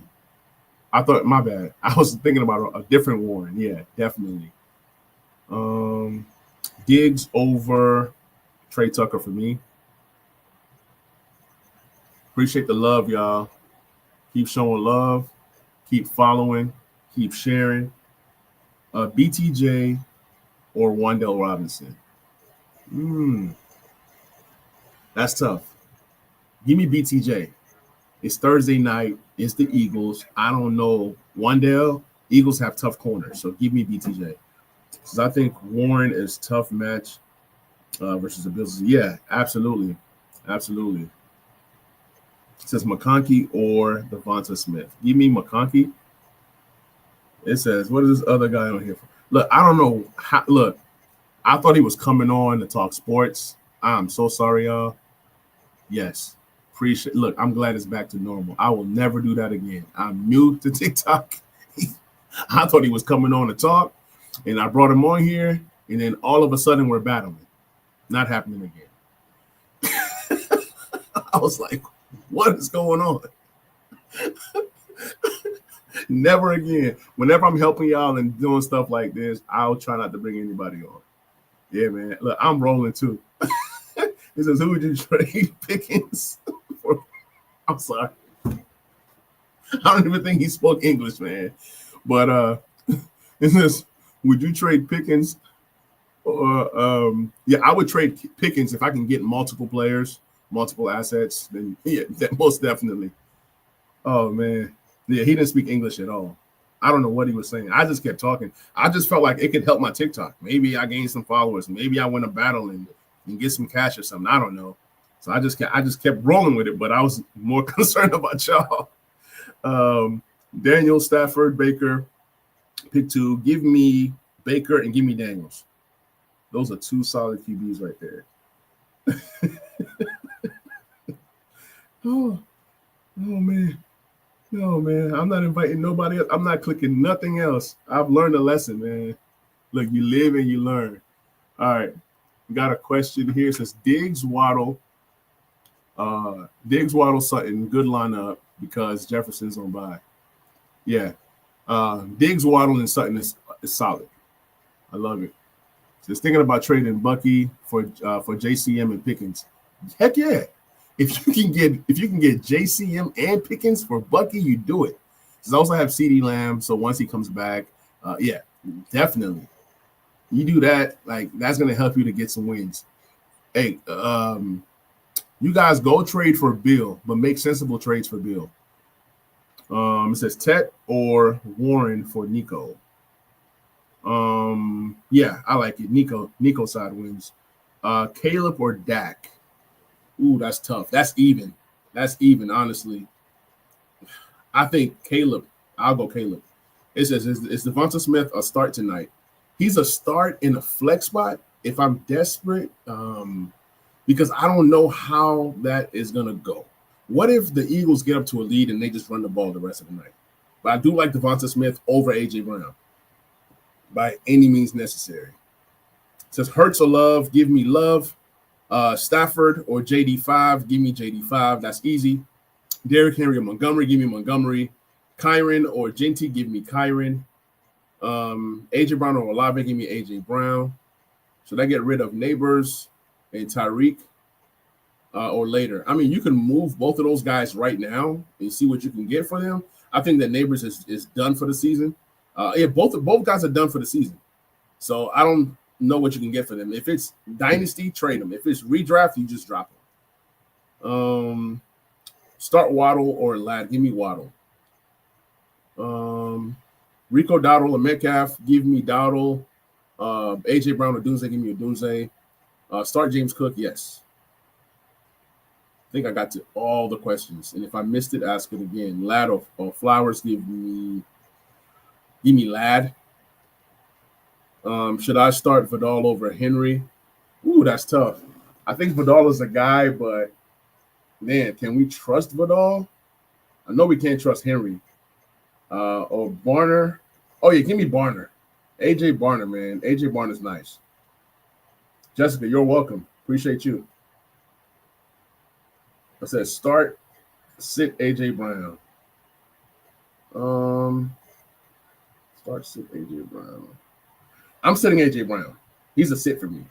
I thought, my bad. I was thinking about a different Warren. Yeah, definitely. Diggs over Trey Tucker for me. Appreciate the love, y'all. Keep showing love. Keep following. Keep sharing. BTJ or Wan'Dale Robinson. That's tough. Give me BTJ. It's Thursday night. It's the Eagles. I don't know. Wan'Dale, Eagles have tough corners, so give me BTJ. Because I think Warren is tough match versus the Bills. Yeah, absolutely. Absolutely. It says McConkey or Devonta Smith. Give me McConkey. It says, what is this other guy on here for? Look, I don't know. Look, I thought he was coming on to talk sports. I'm so sorry, y'all. Yes. Appreciate. Look, I'm glad it's back to normal. I will never do that again. I'm new to TikTok. I thought he was coming on to talk, and I brought him on here, and then all of a sudden we're battling. Not happening again. I was like, what is going on? Never again. Whenever I'm helping y'all and doing stuff like this, I'll try not to bring anybody on. Yeah, man. Look, I'm rolling too. It says, who would you trade Pickens for? I'm sorry. I don't even think he spoke English, man. But it says, would you trade Pickens? Or yeah, I would trade Pickens if I can get multiple players, multiple assets. Then yeah, most definitely. Oh man, yeah, he didn't speak English at all. I don't know what he was saying. I just kept talking. I just felt like it could help my TikTok. Maybe I gained some followers. Maybe I win a battle and get some cash or something. I don't know. So I just kept rolling with it, but I was more concerned about y'all. Daniel, Stafford, Baker, pick 2. Give me Baker and give me Daniels. Those are 2 solid QBs right there. Oh man. No, man. I'm not inviting nobody else. I'm not clicking nothing else. I've learned a lesson, man. Look, you live and you learn. All right. We got a question here. It says Diggs, Waddle, Sutton, good lineup because Jefferson's on bye. Yeah. Diggs, Waddle, and Sutton is solid. I love it. Just thinking about trading Bucky for JCM and Pickens. Heck yeah. If you can get JCM and Pickens for Bucky, you do it. Because I also have CeeDee Lamb, so once he comes back, yeah, definitely. You do that, like that's gonna help you to get some wins. Hey, You guys go trade for Bill, but make sensible trades for Bill. It says Tet or Warren for Nico. Yeah, I like it. Nico side wins. Caleb or Dak. Ooh, that's tough. That's even. That's even, honestly. I think Caleb. I'll go Caleb. It says, is Devonta Smith a start tonight? He's a start in a flex spot if I'm desperate, because I don't know how that is going to go. What if the Eagles get up to a lead and they just run the ball the rest of the night? But I do like Devonta Smith over A.J. Brown by any means necessary. It says, Hurts or Love, give me Love. Stafford or JD5, give me JD5. That's easy. Derrick Henry or Montgomery, give me Montgomery. Kyron or Genty, give me Kyron. AJ Brown or Olave, give me AJ Brown. Should I get rid of Neighbors and Tyreek or later? I mean, you can move both of those guys right now and see what you can get for them. I think that Neighbors is done for the season. Yeah, both guys are done for the season. So I don't know what you can get for them. If it's Dynasty, trade them. If it's redraft, you just drop them. Start Waddle or Ladd. Give me Waddle. Rico Dowdle or Metcalf. Give me Dowdle. AJ Brown or Dunze. Give me a Dunze. Start James Cook. Yes. I think I got to all the questions. And if I missed it, ask it again. Ladd or Flowers. Give me Ladd. Should I start Vidal over Henry? Ooh, that's tough. I think Vidal is a guy, but man, can we trust Vidal? I know we can't trust Henry. Or Barner. Oh, yeah, give me Barner. AJ Barner, man. AJ Barner's nice. Jessica, you're welcome. Appreciate you. I said start, sit AJ Brown. Start, sit AJ Brown. I'm sitting AJ Brown. He's a sit for me.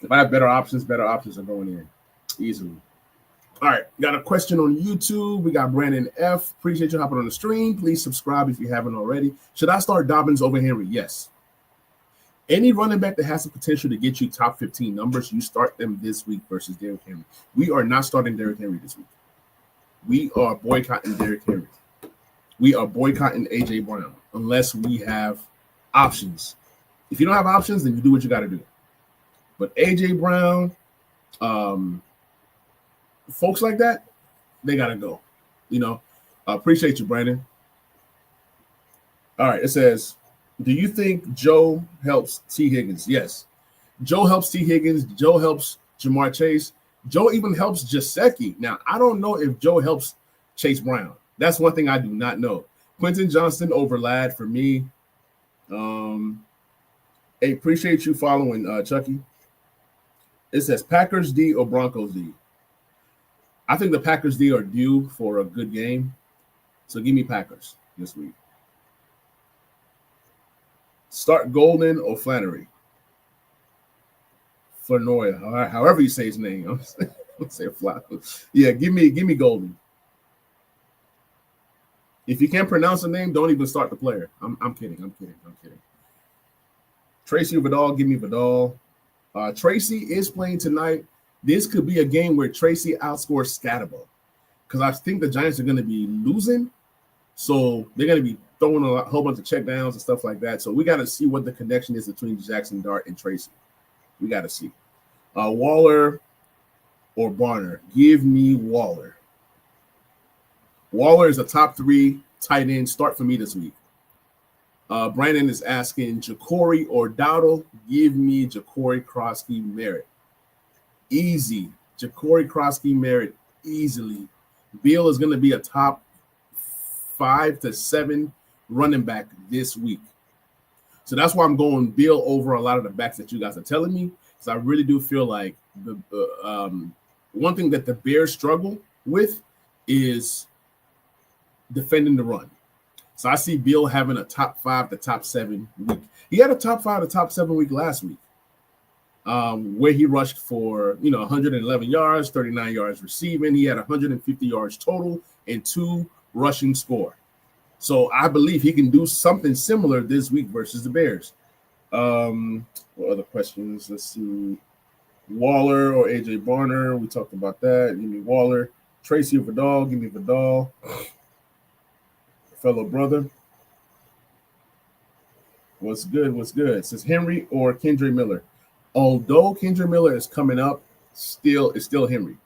If I have better options are going in easily. All right, got a question on YouTube. We got Brandon F. Appreciate you hopping on the stream. Please subscribe if you haven't already. Should I start Dobbins over Henry? Yes. Any running back that has the potential to get you top 15 numbers, you start them this week versus Derrick Henry. We are not starting Derrick Henry this week. We are boycotting Derrick Henry. We are boycotting A.J. Brown unless we have options. If you don't have options, then you do what you got to do. But A.J. Brown, folks like that, they got to go. You know, I appreciate you, Brandon. All right, it says, do you think Joe helps T. Higgins? Yes. Joe helps T. Higgins. Joe helps Jamar Chase. Joe even helps Gesicki. Now, I don't know if Joe helps Chase Brown. That's one thing I do not know. Quentin Johnston over Ladd for me. Hey, appreciate you following, Chucky. It says Packers D or Broncos D. I think the Packers D are due for a good game. So give me Packers this week. Start Golden or Flannery. Flanoia, however you say his name. I'm gonna say flat. Yeah, give me Golden. If you can't pronounce a name, don't even start the player. I'm kidding. Tracy Vidal, give me Vidal. Tracy is playing tonight. This could be a game where Tracy outscores Scatterbo because I think the Giants are going to be losing. So they're going to be throwing a whole bunch of checkdowns and stuff like that. So we got to see what the connection is between Jackson Dart and Tracy. We got to see. Waller or Barner. Give me Waller. Waller is a top 3 tight end start for me this week. Brandon is asking Jacory or Dowdle. Give me Jacory Crosby Merritt. Easy. Jacory Crosby Merritt easily. Beal is going to be a top 5 to 7 running back this week. So that's why I'm going Beal over a lot of the backs that you guys are telling me. Because I really do feel like the one thing that the Bears struggle with is defending the run. So I see Beal having a top 5 to top 7 week. He had a top 5 to top 7 week last week, where he rushed for 111 yards, 39 yards receiving. He had 150 yards total and 2 rushing score. So I believe he can do something similar this week versus the Bears. What other questions? Let's see. Waller or AJ Barner. We talked about that. Give me Waller. Tracy or Vidal. Give me Vidal. Fellow brother. What's good? What's good? It says Henry or Kendre Miller. Although Kendre Miller is coming up, it's still Henry.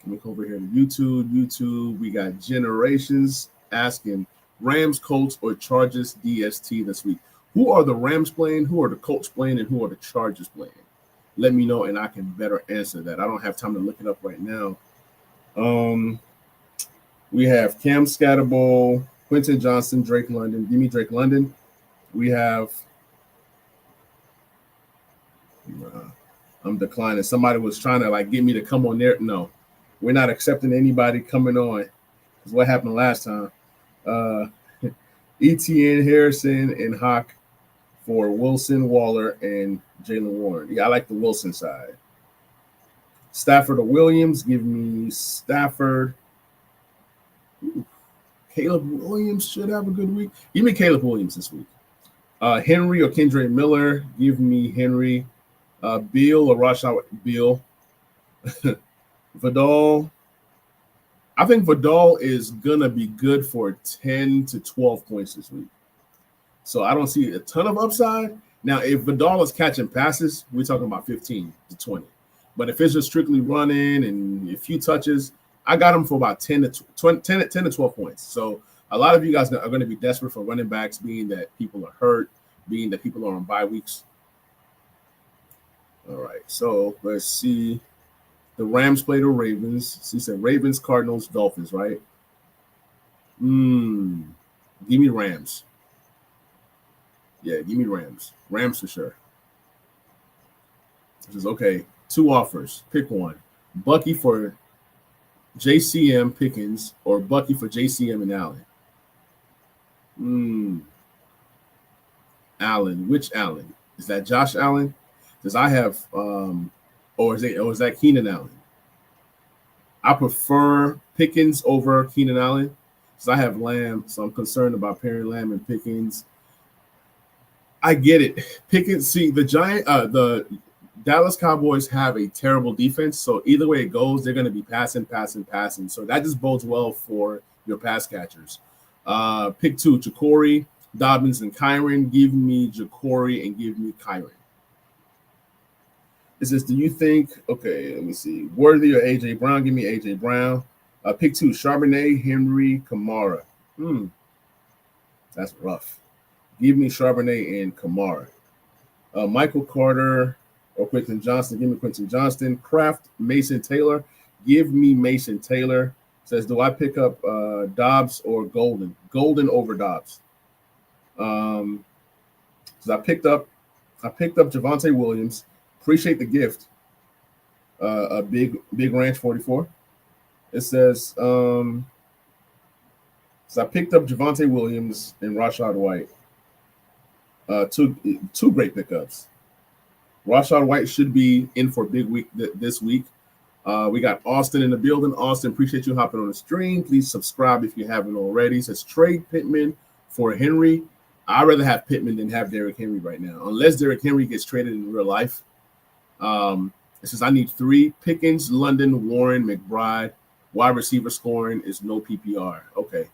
Look over here to YouTube. YouTube, we got Generations asking Rams, Colts, or Chargers DST this week. Who are the Rams playing? Who are the Colts playing? And who are the Chargers playing? Let me know, and I can better answer that. I don't have time to look it up right now. We have Cam Scatterbo, Quentin Johnston, Drake London. Give me Drake London. We have I'm declining. Somebody was trying to get me to come on there. No, we're not accepting anybody coming on. That's what happened last time. ETN, Harrison, and Hawk for Wilson, Waller, and Jaylen Warren. Yeah, I like the Wilson side. Stafford or Williams. Give me Stafford. Ooh, Caleb Williams should have a good week. Give me Caleb Williams this week. Henry or Kendre Miller. Give me Henry. Beal or Rashad Beal. Vidal. I think Vidal is going to be good for 10 to 12 points this week. So I don't see a ton of upside. Now, if Vidal is catching passes, we're talking about 15 to 20. But if it's just strictly running and a few touches, I got him for about 10 to 12 points. So a lot of you guys are going to be desperate for running backs, being that people are hurt, being that people are on bye weeks. All right, so let's see. The Rams play the Ravens. So he said Ravens, Cardinals, Dolphins, right? Give me Rams. Yeah, give me Rams. Rams for sure. This is okay. 2 offers. Pick one. Bucky for JCM Pickens or Bucky for JCM and Allen. Allen. Which Allen? Is that Josh Allen? Because I have or is that Keenan Allen? I prefer Pickens over Keenan Allen because I have Lamb, so I'm concerned about pairing Lamb and Pickens. I get it. Pickens, see the Dallas Cowboys have a terrible defense, so either way it goes, they're going to be passing. So that just bodes well for your pass catchers. Pick 2, Jacory, Dobbins, and Kyren. Give me Jacory and give me Kyren. It says, do you think, okay, let me see, Worthy or A.J. Brown? Give me A.J. Brown. Pick 2, Charbonnet, Henry, Kamara. That's rough. Give me Charbonnet and Kamara. Michael Carter or Quentin Johnston. Give me Quentin Johnston. Kraft, Mason Taylor. Give me Mason Taylor. It says, do I pick up Dobbs or Golden? Golden over Dobbs. So I picked up Javonte Williams. Appreciate the gift. A big ranch 44. It says, so I picked up Javonte Williams and Rachaad White. Two great pickups. Rachaad White should be in for a big week this week. We got Austin in the building. Austin, appreciate you hopping on the stream. Please subscribe if you haven't already. It says trade Pittman for Henry. I'd rather have Pittman than have Derrick Henry right now, unless Derrick Henry gets traded in real life. It says I need 3: Pickens, London, Warren, McBride. Wide receiver scoring is no PPR. Okay,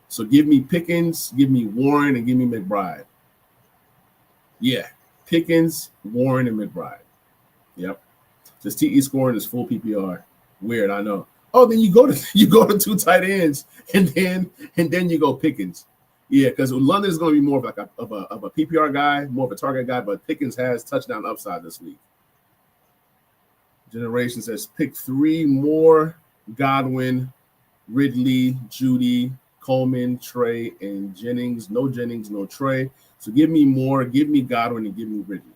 so give me Pickens, give me Warren, and give me McBride. Yeah, Pickens, Warren, and McBride. Yep. Says TE scoring is full PPR. Weird, I know. Oh, then you go to 2 tight ends, and then you go Pickens. Yeah, because London is going to be more of a PPR guy, more of a target guy, but Pickens has touchdown upside this week. Generation says pick 3 more: Godwin, Ridley, Judy, Coleman, Trey, and Jennings. No Jennings, no Trey. So give me more. Give me Godwin and give me Ridley.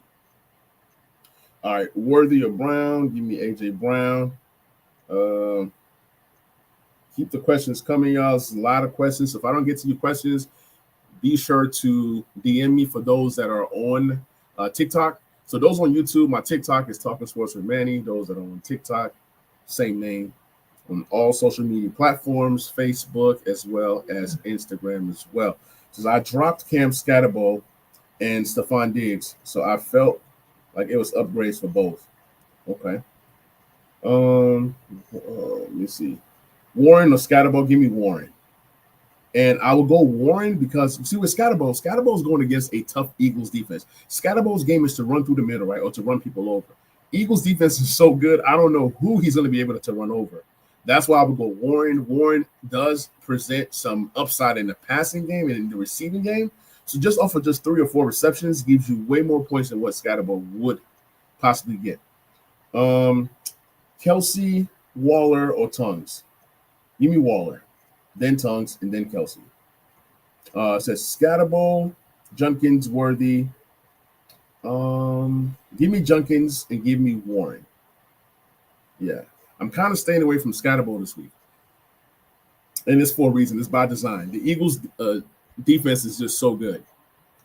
All right, Worthy or Brown. Give me AJ Brown. Keep the questions coming, y'all. There's a lot of questions. So if I don't get to your questions, be sure to DM me for those that are on TikTok. So those on YouTube, my TikTok is Talking Sports with Manny. Those that are on TikTok, same name. On all social media platforms, Facebook as well as Instagram as well. So I dropped Cam Scatterbo and Stephon Diggs. So I felt Like it was upgrades for both. Okay. Let me see. Warren or Scatterbo? Give me Warren. And I will go Warren because see with Scatterbo is going against a tough Eagles defense. Scatterbo's game is to run through the middle, right, or to run people over. Eagles defense is so good, I don't know who he's going to be able to run over. That's why I would go Warren. Warren does present some upside in the passing game and in the receiving game. So just off of just 3 or 4 receptions gives you way more points than what Scatterbo would possibly get. Kelsey, Waller, or Tongues? Give me Waller, then Tongues, and then Kelsey. It says Scatterbo, Junkins, Worthy. Give me Junkins and give me Warren. Yeah. I'm kind of staying away from Scatterbo this week. And it's for a reason. It's by design. The Eagles' defense is just so good.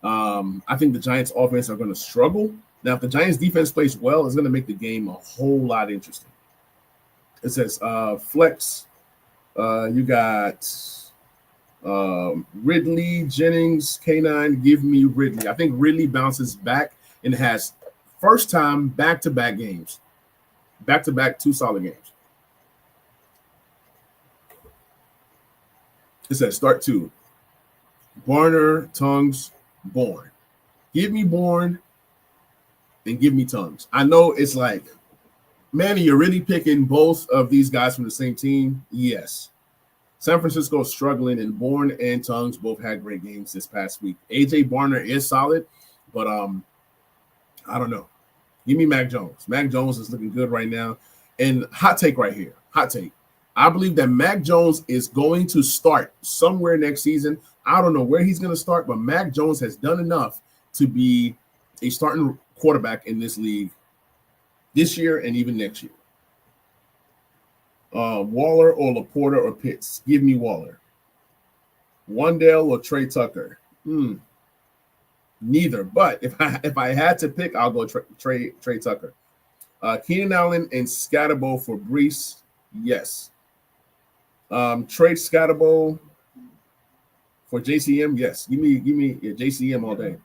I think the Giants' offense are going to struggle. Now, if the Giants' defense plays well, it's going to make the game a whole lot interesting. It says flex. You got Ridley, Jennings, K9. Give me Ridley. I think Ridley bounces back and has first time back-to-back games. Back-to-back 2 solid games. It says start 2. Barner, Tongues, Bourne. Give me Bourne and give me Tongues. I know it's like, Manny, you're really picking both of these guys from the same team? Yes. San Francisco is struggling, and Bourne and Tongues both had great games this past week. AJ Barner is solid, but I don't know. Give me Mac Jones. Mac Jones is looking good right now. And hot take right here. Hot take. I believe that Mac Jones is going to start somewhere next season. I don't know where he's going to start, but Mac Jones has done enough to be a starting quarterback in this league this year and even next year. Waller or Laporta or Pitts? Give me Waller. Wandale or Trey Tucker? Neither. But if I had to pick, I'll go Trey Tucker. Keenan Allen and Scatterbo for Brees? Yes. Trade Scatterbo for JCM? Yes. Give me JCM all day.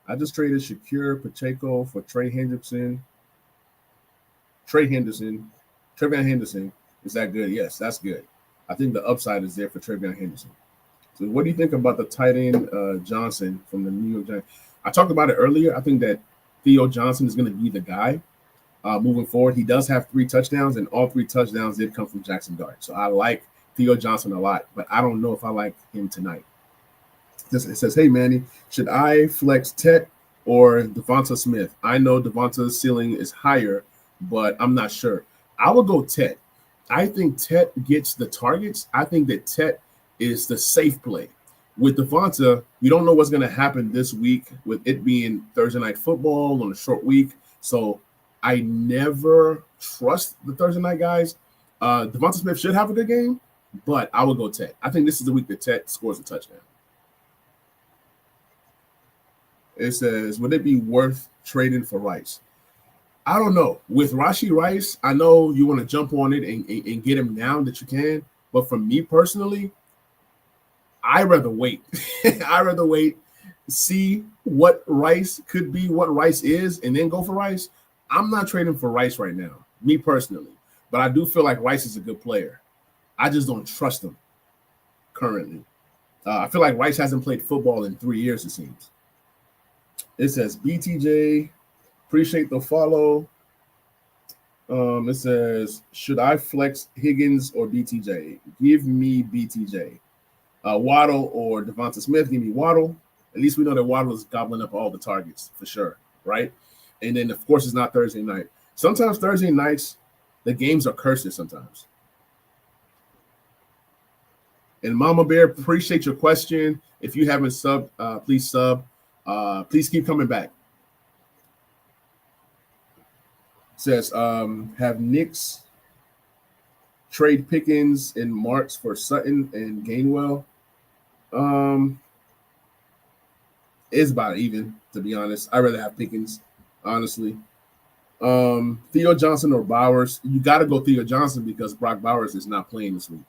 I just traded Shakir Pacheco for Trey Henderson. TreVeyon Henderson. Is that good? Yes, that's good. I think the upside is there for TreVeyon Henderson. So what do you think about the tight end Johnson from the New York Giants? I talked about it earlier. I think that Theo Johnson is going to be the guy moving forward. He does have 3 touchdowns, and all 3 touchdowns did come from Jackson Dart. So I like Theo Johnson a lot, but I don't know if I like him tonight. It says, hey, Manny, should I flex Tet or Devonta Smith? I know Devonta's ceiling is higher, but I'm not sure. I would go Tet. I think Tet gets the targets. I think that Tet is the safe play. With Devonta, you don't know what's going to happen this week with it being Thursday night football on a short week. So I never trust the Thursday night guys. Devonta Smith should have a good game, but I would go Tet. I think this is the week that Tet scores a touchdown. It says, would it be worth trading for Rice? I don't know. With Rashee Rice, I know you want to jump on it and get him now that you can. But for me personally, I'd rather wait. I'd rather wait, see what Rice could be, what Rice is, and then go for Rice. I'm not trading for Rice right now, me personally. But I do feel like Rice is a good player. I just don't trust him currently. I feel like Rice hasn't played football in 3 years, it seems. It says, BTJ, appreciate the follow. It says, should I flex Higgins or BTJ? Give me BTJ. Waddle or Devonta Smith? Give me Waddle. At least we know that Waddle is gobbling up all the targets for sure, right? And then, of course, it's not Thursday night. Sometimes Thursday nights, the games are curses sometimes. And Mama Bear, appreciate your question. If you haven't subbed, please sub. Please keep coming back. It says, have Knicks trade Pickens and Marks for Sutton and Gainwell? It's about even, to be honest. I'd rather have Pickens, honestly. Theo Johnson or Bowers? You got to go Theo Johnson because Brock Bowers is not playing this week.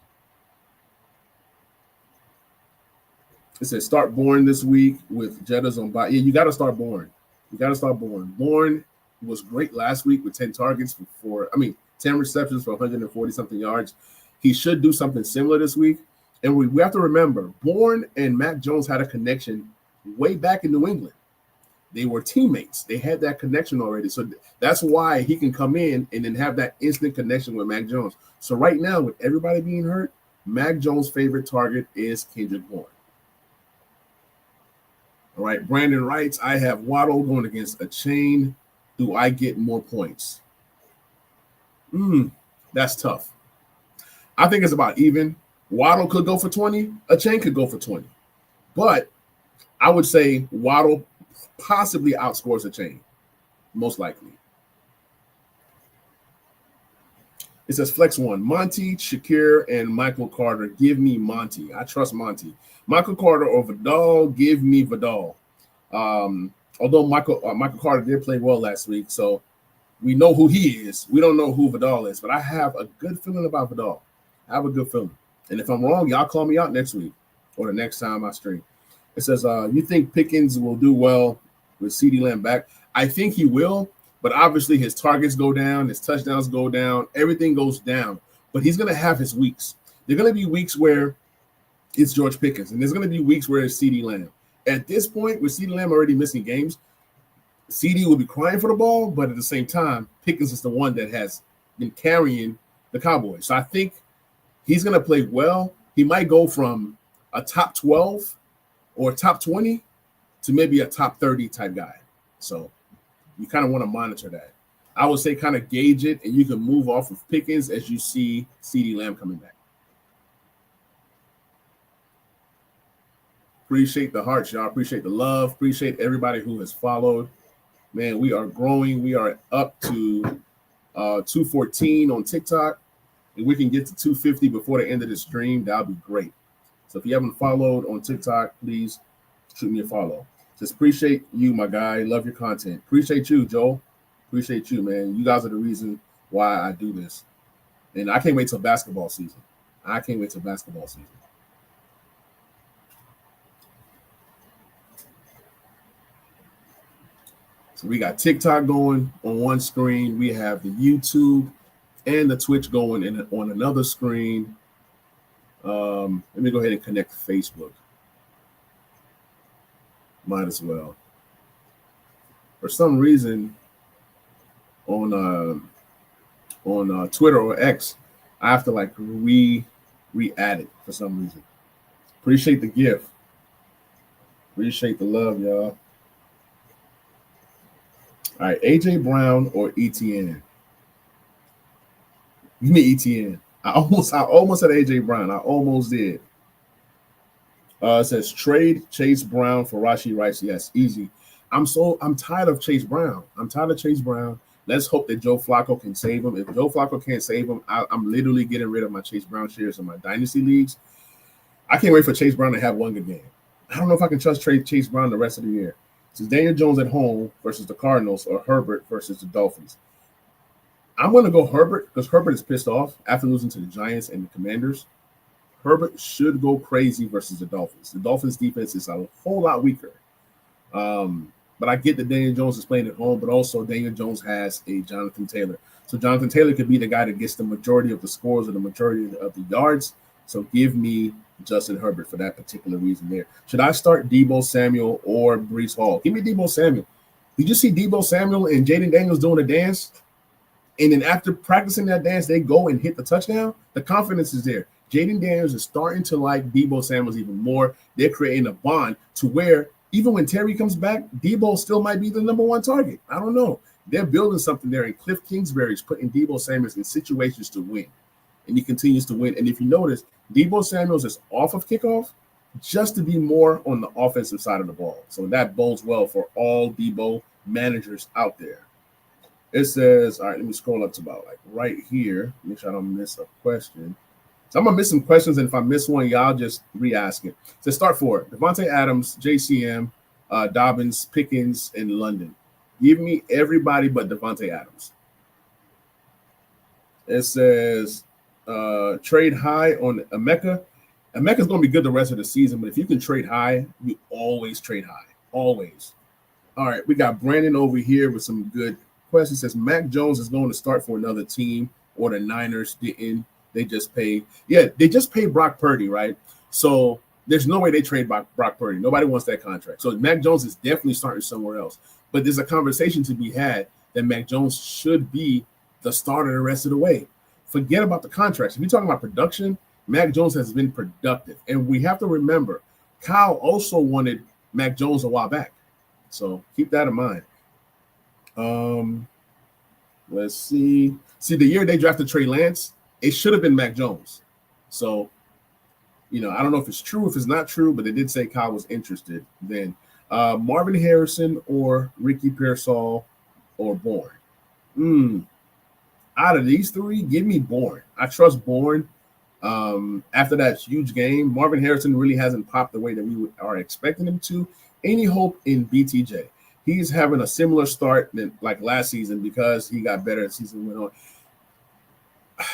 It says start Bourne this week with Jettas on bye. Yeah, you got to start Bourne. You got to start Bourne. Bourne was great last week with 10 targets 10 receptions for 140 something yards. He should do something similar this week. And we have to remember, Bourne and Mac Jones had a connection way back in New England. They were teammates. They had that connection already. So that's why he can come in and then have that instant connection with Mac Jones. So right now, with everybody being hurt, Mac Jones' favorite target is Kendrick Bourne. All right, Brandon writes, I have Waddle going against a chain. Do I get more points? That's tough. I think it's about even. Waddle could go for 20. A chain could go for 20. But I would say Waddle possibly outscores a chain, most likely. It says Flex 1. Monty, Shakir, and Michael Carter. Give me Monty. I trust Monty. Michael Carter or Vidal, give me Vidal. Although Michael Carter did play well last week, so we know who he is. We don't know who Vidal is, but I have a good feeling about Vidal. I have a good feeling. And if I'm wrong, y'all call me out next week or the next time I stream. It says, you think Pickens will do well with CeeDee Lamb back? I think he will, but obviously his targets go down, his touchdowns go down, everything goes down. But he's going to have his weeks. There are going to be weeks where it's George Pickens, and there's going to be weeks where it's CeeDee Lamb. At this point, with CeeDee Lamb already missing games, CeeDee will be crying for the ball, but at the same time, Pickens is the one that has been carrying the Cowboys. So I think he's going to play well. He might go from a top 12 or top 20 to maybe a top 30 type guy. So you kind of want to monitor that. I would say kind of gauge it, and you can move off of Pickens as you see CeeDee Lamb coming back. Appreciate the hearts, y'all. Appreciate the love. Appreciate everybody who has followed. Man, we are growing. We are up to 214 on TikTok. If we can get to 250 before the end of the stream, that would be great. So if you haven't followed on TikTok, please shoot me a follow. Just appreciate you, my guy. Love your content. Appreciate you, Joel. Appreciate you, man. You guys are the reason why I do this. And I can't wait till basketball season. So we got TikTok going on one screen. We have the YouTube and the Twitch going on another screen. Let me go ahead and connect to Facebook. Might as well. For some reason, on Twitter or X, I have to like re-add it for some reason. Appreciate the gift. Appreciate the love, y'all. All right, AJ Brown or ETN? Give me ETN. I almost said AJ Brown. I almost did. It says trade Chase Brown for Rashee Rice. Yes, easy. I'm tired of Chase Brown. Let's hope that Joe Flacco can save him. If Joe Flacco can't save him, I'm literally getting rid of my Chase Brown shares in my dynasty leagues. I can't wait for Chase Brown to have one good game. I don't know if I can trust Chase Brown the rest of the year. It's Daniel Jones at home versus the Cardinals or Herbert versus the Dolphins. I'm going to go Herbert because Herbert is pissed off after losing to the Giants and the Commanders. Herbert should go crazy versus the Dolphins. The Dolphins' defense is a whole lot weaker. But I get that Daniel Jones is playing at home, but also Daniel Jones has a Jonathan Taylor. So Jonathan Taylor could be the guy that gets the majority of the scores or the majority of the yards. So give me Justin Herbert for that particular reason there. Should I start Deebo Samuel or Breece Hall? Give me Deebo Samuel. Did you see Deebo Samuel and Jaden Daniels doing a dance? And then after practicing that dance, they go and hit the touchdown? The confidence is there. Jaden Daniels is starting to like Deebo Samuel even more. They're creating a bond to where even when Terry comes back, Deebo still might be the number one target. I don't know. They're building something there, and Cliff Kingsbury is putting Deebo Samuels in situations to win. And he continues to win. And if you notice, Deebo Samuels is off of kickoff just to be more on the offensive side of the ball. So that bodes well for all Deebo managers out there. It says, all right, let me scroll up to about like right here. Make sure I don't miss a question. So I'm going to miss some questions, and if I miss one, y'all just re-ask it. So start for Devontae Adams, JCM, Dobbins, Pickens, and London. Give me everybody but Devontae Adams. It says trade high on Emeka. Emeka's going to be good the rest of the season, but if you can trade high, you always trade high. Always. All right, we got Brandon over here with some good question says Mac Jones is going to start for another team, or the Niners didn't. They just paid. Yeah, they just paid Brock Purdy, right? So there's no way they trade Brock Purdy. Nobody wants that contract. So Mac Jones is definitely starting somewhere else. But there's a conversation to be had that Mac Jones should be the starter the rest of the way. Forget about the contracts. If you're talking about production, Mac Jones has been productive. And we have to remember, Kyle also wanted Mac Jones a while back. So keep that in mind. Let's see. See, the year they drafted Trey Lance, it should have been Mac Jones. So, I don't know if it's true, if it's not true, but they did say Kyle was interested then. Marvin Harrison or Ricky Pearsall or Bourne. Out of these three, give me Bourne. I trust Bourne. After that huge game, Marvin Harrison really hasn't popped the way that we are expecting him to. Any hope in BTJ? He's having a similar start than like last season because he got better as the season went on.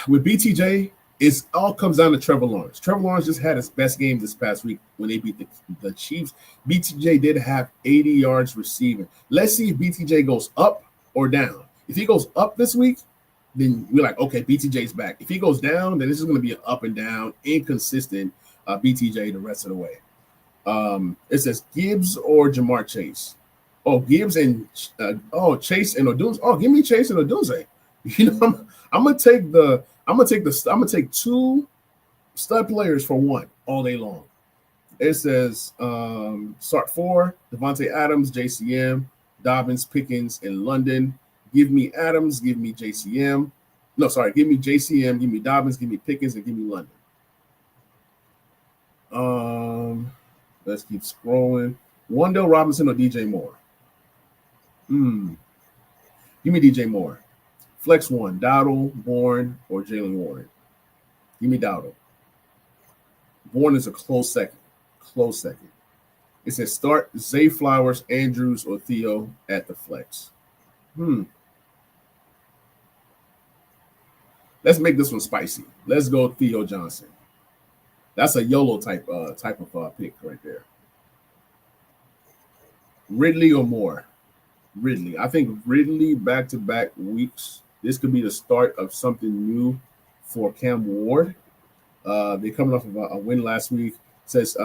With BTJ, it all comes down to Trevor Lawrence. Trevor Lawrence just had his best game this past week when they beat the Chiefs. BTJ did have 80 yards receiving. Let's see if BTJ goes up or down. If he goes up this week, then we're like, okay, BTJ's back. If he goes down, then this is going to be an up and down, inconsistent BTJ the rest of the way. It says Gibbs or Jamar Chase. Oh, Gibbs and Chase and Odunze. Oh, give me Chase and Odunze. I'm gonna take two stud players for one all day long. It says start 4, Devontae Adams, JCM, Dobbins, Pickens, and London. Give me Adams, give me JCM. No, sorry, give me JCM, give me Dobbins, give me Pickens, and give me London. Let's keep scrolling. Wan'Dale Robinson or DJ Moore? Give me DJ Moore. Flex 1, Dowdle, Bourne, or Jaylen Warren. Give me Dowdle. Bourne is a close second. It says start Zay Flowers, Andrews, or Theo at the flex. Let's make this one spicy. Let's go Theo Johnson. That's a YOLO type of pick right there. Ridley or Moore? Ridley. I think Ridley back-to-back weeks. This could be the start of something new for Cam Ward. They're coming off of a win last week. It says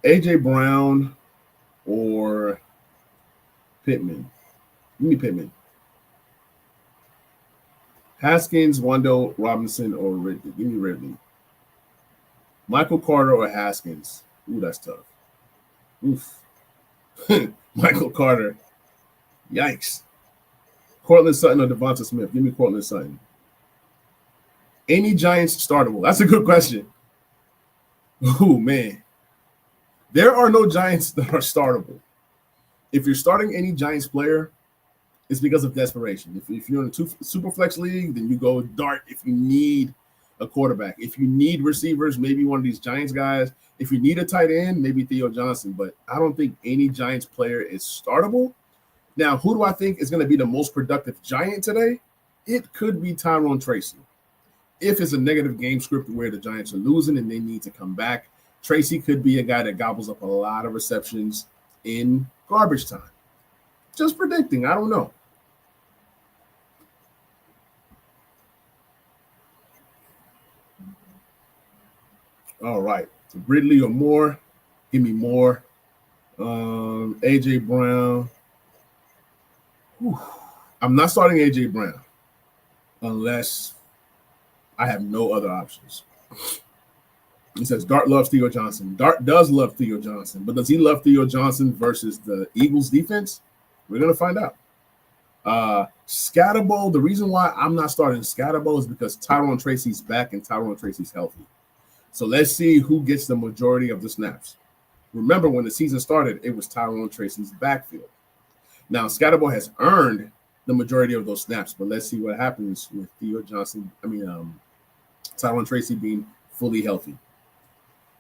A.J. Brown or Pittman. Give me Pittman. Haskins, Wan'Dale Robinson, or Ridley. Give me Ridley. Michael Carter or Haskins. Ooh, that's tough. Oof. Michael Carter. Yikes. Cortland Sutton or Devonta Smith. Give me Cortland Sutton. Any Giants startable? That's a good question. Oh, man. There are no Giants that are startable. If you're starting any Giants player, it's because of desperation. If you're in a super flex league, then you go dart if you need a quarterback. If you need receivers, maybe one of these Giants guys. If you need a tight end, maybe Theo Johnson. But I don't think any Giants player is startable. Now, who do I think is going to be the most productive Giant today? It could be Tyrone Tracy. If it's a negative game script where the Giants are losing and they need to come back, Tracy could be a guy that gobbles up a lot of receptions in garbage time. Just predicting. I don't know. All right. Ridley or Moore. Give me Moore. A.J. Brown. Whew. I'm not starting A.J. Brown unless I have no other options. He says Dart loves Theo Johnson. Dart does love Theo Johnson, but does he love Theo Johnson versus the Eagles defense? We're going to find out. Scatterbo, the reason why I'm not starting Scatterbo is because Tyrone Tracy's back and Tyrone Tracy's healthy. So let's see who gets the majority of the snaps. Remember, when the season started, it was Tyrone Tracy's backfield. Now, Scatterbo has earned the majority of those snaps, but let's see what happens with Theo Johnson. Tyrone Tracy being fully healthy.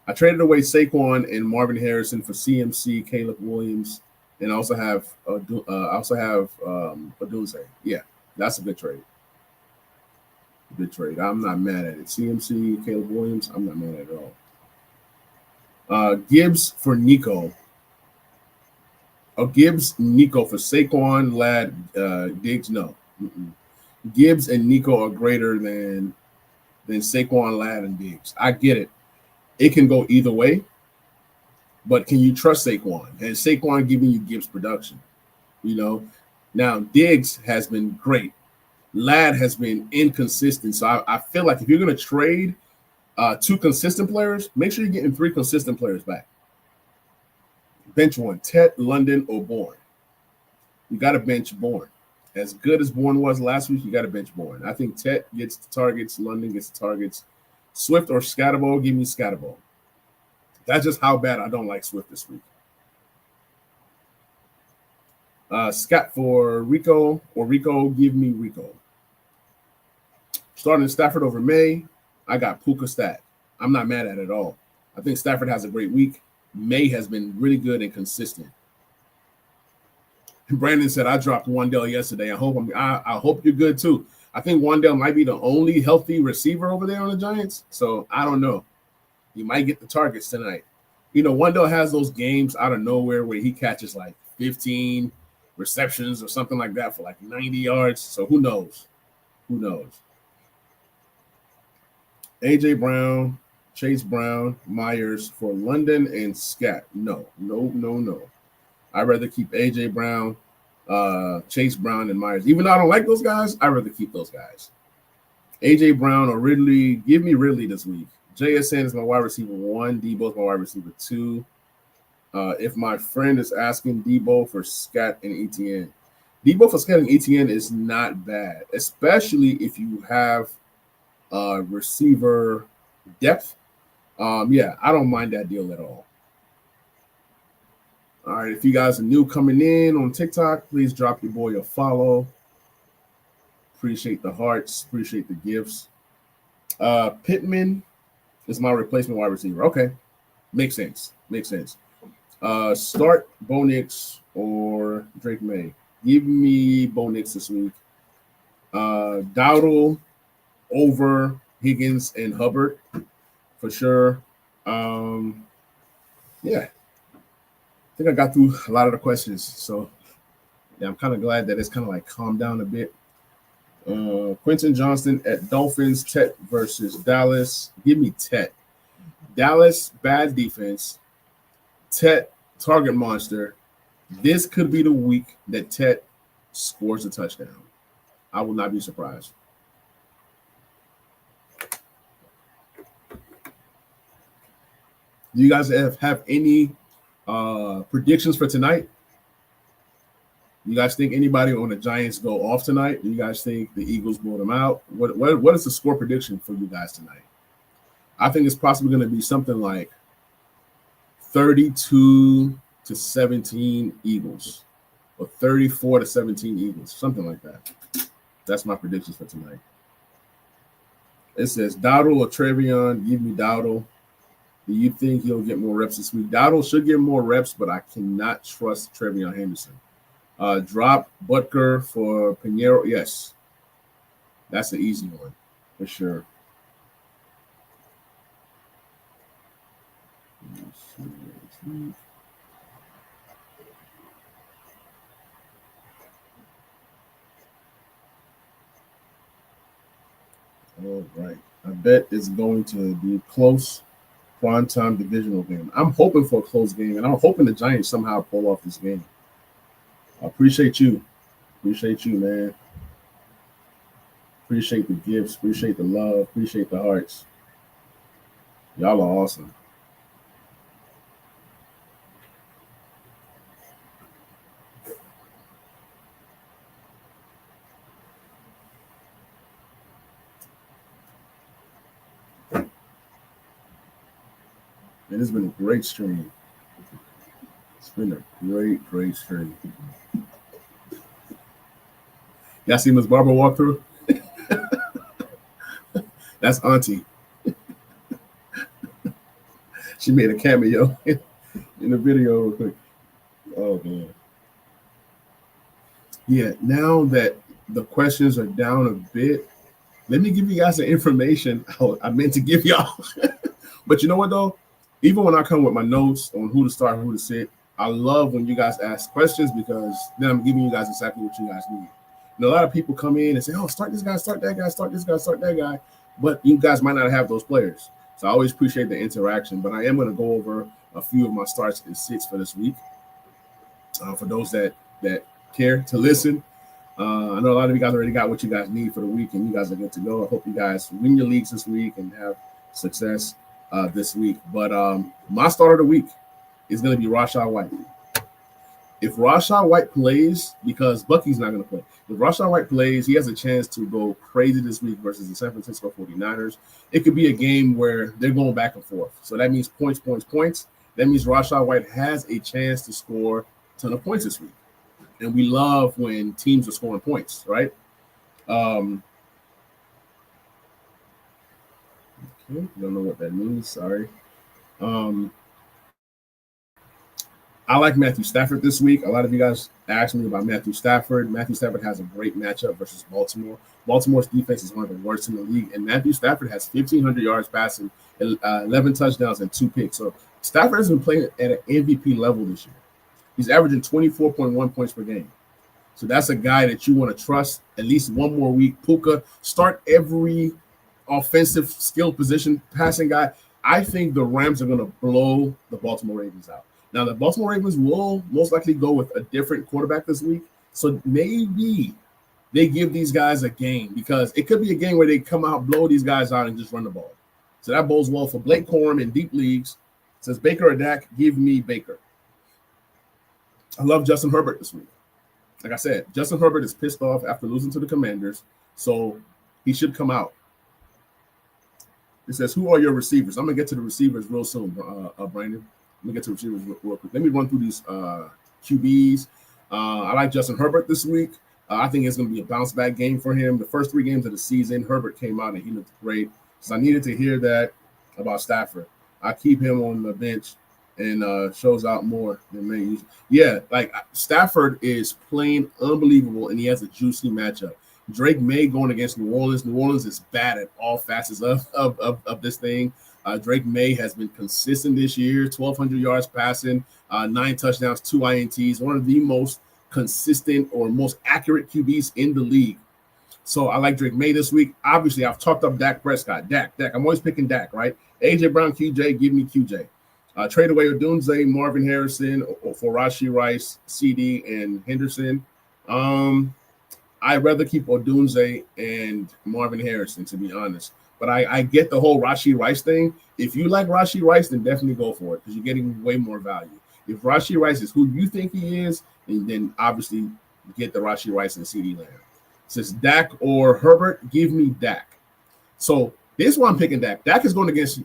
I traded away Saquon and Marvin Harrison for CMC, Caleb Williams, and I also have Odunze. Yeah, that's a good trade. Good trade. I'm not mad at it. CMC, Caleb Williams, I'm not mad at it at all. Gibbs for Nico. Oh, Gibbs, Nico for Saquon, Lad, Diggs. No, Gibbs and Nico are greater than Saquon, Lad, and Diggs. I get it. It can go either way, but can you trust Saquon? And Saquon giving you Gibbs production? You know, now Diggs has been great. Lad has been inconsistent. So I feel like if you're going to trade two consistent players, make sure you're getting three consistent players back. Bench one, Tet, London, or Bourne. You got to bench Bourne. As good as Bourne was last week, you got to bench Bourne. I think Tet gets the targets, London gets the targets. Swift or Scatterbo, give me Scatterbo. That's just how bad I don't like Swift this week. Scott for Rico, or Rico, give me Rico. Starting Stafford over May, I got Puka Stat. I'm not mad at it at all. I think Stafford has a great week. May has been really good and consistent. Brandon said, I dropped Wandale yesterday. I hope you're good too. I think Wandale might be the only healthy receiver over there on the Giants. So I don't know. You might get the targets tonight. You know, Wandale has those games out of nowhere where he catches like 15 receptions or something like that for like 90 yards. So who knows? Who knows? AJ Brown, Chase Brown, Myers for London and Scat. No. I'd rather keep AJ Brown, Chase Brown, and Myers. Even though I don't like those guys, I'd rather keep those guys. AJ Brown or Ridley. Give me Ridley this week. JSN is my wide receiver 1. Debo is my wide receiver 2. If my friend is asking, Debo for Scat and ETN. Debo for Scat and ETN is not bad, especially if you have receiver depth. Yeah, I don't mind that deal at all. All right, if you guys are new coming in on TikTok, please drop your boy a follow. Appreciate the hearts, appreciate the gifts. Pittman is my replacement wide receiver. Okay, makes sense. Start Bo Nix or Drake May. Give me Bo Nix this week. Dowdle over Higgins and Hubbard for sure. Yeah. I think I got through a lot of the questions. So, yeah, I'm kind of glad that it's kind of like calmed down a bit. Quentin Johnston at Dolphins, Tet versus Dallas. Give me Tet. Dallas, bad defense. Tet, target monster. This could be the week that Tet scores a touchdown. I will not be surprised. Do you guys have any predictions for tonight? You guys think anybody on the Giants go off tonight? Do you guys think the Eagles blow them out? What is the score prediction for you guys tonight? I think it's possibly going to be something like 32-17 Eagles or 34-17 Eagles, something like that. That's my predictions for tonight. It says Dowdle or Trevion. Give me Dowdle. Do you think he'll get more reps this week? Dowdle should get more reps, but I cannot trust Trevion Henderson. Drop Butker for Pinheiro. Yes. That's an easy one for sure. All right. I bet it's going to be close. Primetime divisional game. I'm hoping for a close game, and I'm hoping the Giants somehow pull off this game. I appreciate you. Appreciate you, man. Appreciate the gifts. Appreciate the love. Appreciate the hearts. Y'all are awesome. And it's been a great stream. It's been a great stream. Y'all see Miss Barbara walk through? That's Auntie. She made a cameo in the video real quick. Oh, man. Yeah, now that the questions are down a bit, let me give you guys the information I meant to give y'all. But you know what, though? Even when I come with my notes on who to start and who to sit, I love when you guys ask questions because then I'm giving you guys exactly what you guys need. A lot of people come in and say, "Oh, start this guy, start that guy, start this guy, start that guy," but you guys might not have those players. So I always appreciate the interaction. But I am going to go over a few of my starts and sits for this week. For those that care to listen, I know a lot of you guys already got what you guys need for the week, and you guys are good to go. I hope you guys win your leagues this week and have success this week. But my start of the week is going to be Rachaad White. If Rachaad White plays, because Bucky's not going to play, if Rachaad White plays, he has a chance to go crazy this week versus the San Francisco 49ers. It could be a game where they're going back and forth. So that means points. That means Rachaad White has a chance to score a ton of points this week. And we love when teams are scoring points, right? Okay, don't know what that means. Sorry. I like Matthew Stafford this week. A lot of you guys asked me about Matthew Stafford. Matthew Stafford has a great matchup versus Baltimore. Baltimore's defense is one of the worst in the league, and Matthew Stafford has 1,500 yards passing, 11 touchdowns, and 2 picks. So Stafford has been playing at an MVP level this year. He's averaging 24.1 points per game. So that's a guy that you want to trust at least one more week. Puka, start every offensive skill position passing guy. I think the Rams are going to blow the Baltimore Ravens out. Now, the Baltimore Ravens will most likely go with a different quarterback this week. So maybe they give these guys a game because it could be a game where they come out, blow these guys out, and just run the ball. So that bodes well for Blake Corum in deep leagues. It says Baker or Dak, give me Baker. I love Justin Herbert this week. Like I said, Justin Herbert is pissed off after losing to the Commanders, so he should come out. It says, who are your receivers? I'm going to get to the receivers real soon, Brandon. Let me get to receivers real quick. Let me run through these QBs. I like Justin Herbert this week. I think it's going to be a bounce-back game for him. The first 3 games of the season, Herbert came out and he looked great. So I needed to hear that about Stafford. I keep him on the bench and shows out more than me. Yeah, like Stafford is playing unbelievable, and he has a juicy matchup. Drake May going against New Orleans. New Orleans is bad at all facets of this thing. Drake May has been consistent this year, 1,200 yards passing, 9 touchdowns, 2 INTs, one of the most consistent or most accurate QBs in the league. So I like Drake May this week. Obviously, I've talked up Dak Prescott. Dak. I'm always picking Dak, right? A.J. Brown, QJ, give me QJ. Trade away Odunze, Marvin Harrison for Rashee Rice, CD, and Henderson. I'd rather keep Odunze and Marvin Harrison, to be honest. But I get the whole Rashee Rice thing. If you like Rashee Rice, then definitely go for it because you're getting way more value. If Rashee Rice is who you think he is, then obviously get the Rashee Rice and CeeDee Lamb. Since Dak or Herbert, give me Dak. So this is why I'm picking Dak. Dak is going against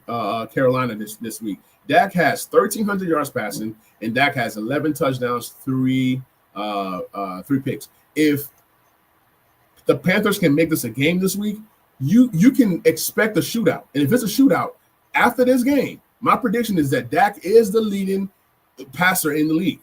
Carolina this week. Dak has 1,300 yards passing, and Dak has 11 touchdowns, 3 picks. If the Panthers can make this a game this week, you can expect a shootout. And if it's a shootout after this game, my prediction is that Dak is the leading passer in the league.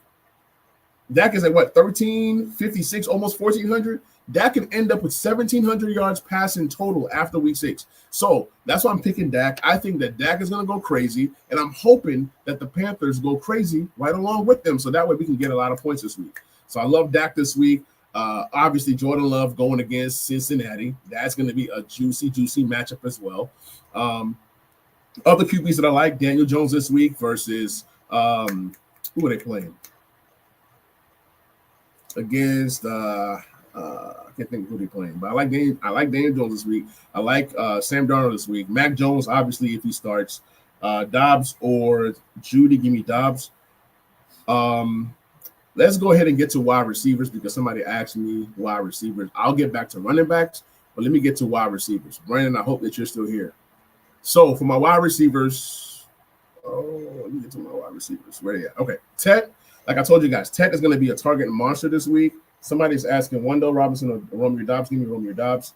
Dak is at 1,356, almost 1,400. Dak can end up with 1,700 yards passing total after week 6. So that's why I'm picking Dak. I think that Dak is going to go crazy, and I'm hoping that the Panthers go crazy right along with them, so that way we can get a lot of points this week. So I love Dak this week. Obviously, Jordan Love going against Cincinnati. That's going to be a juicy matchup as well. Other QBs that I like, Daniel Jones this week versus who are they playing? Against I can't think of who they're playing, but I like Daniel Jones this week. I like Sam Darnold this week. Mac Jones, obviously, if he starts. Dobbs or Judy, give me Dobbs. Let's go ahead and get to wide receivers because somebody asked me wide receivers. I'll get back to running backs, but let me get to wide receivers. Brandon, I hope that you're still here. So for my wide receivers, let me get to my wide receivers. Where are you at? Okay, Ted. Like I told you guys, Ted is going to be a target monster this week. Somebody's asking Wendell Robinson or Romeo Doubs. Give me Romeo Doubs.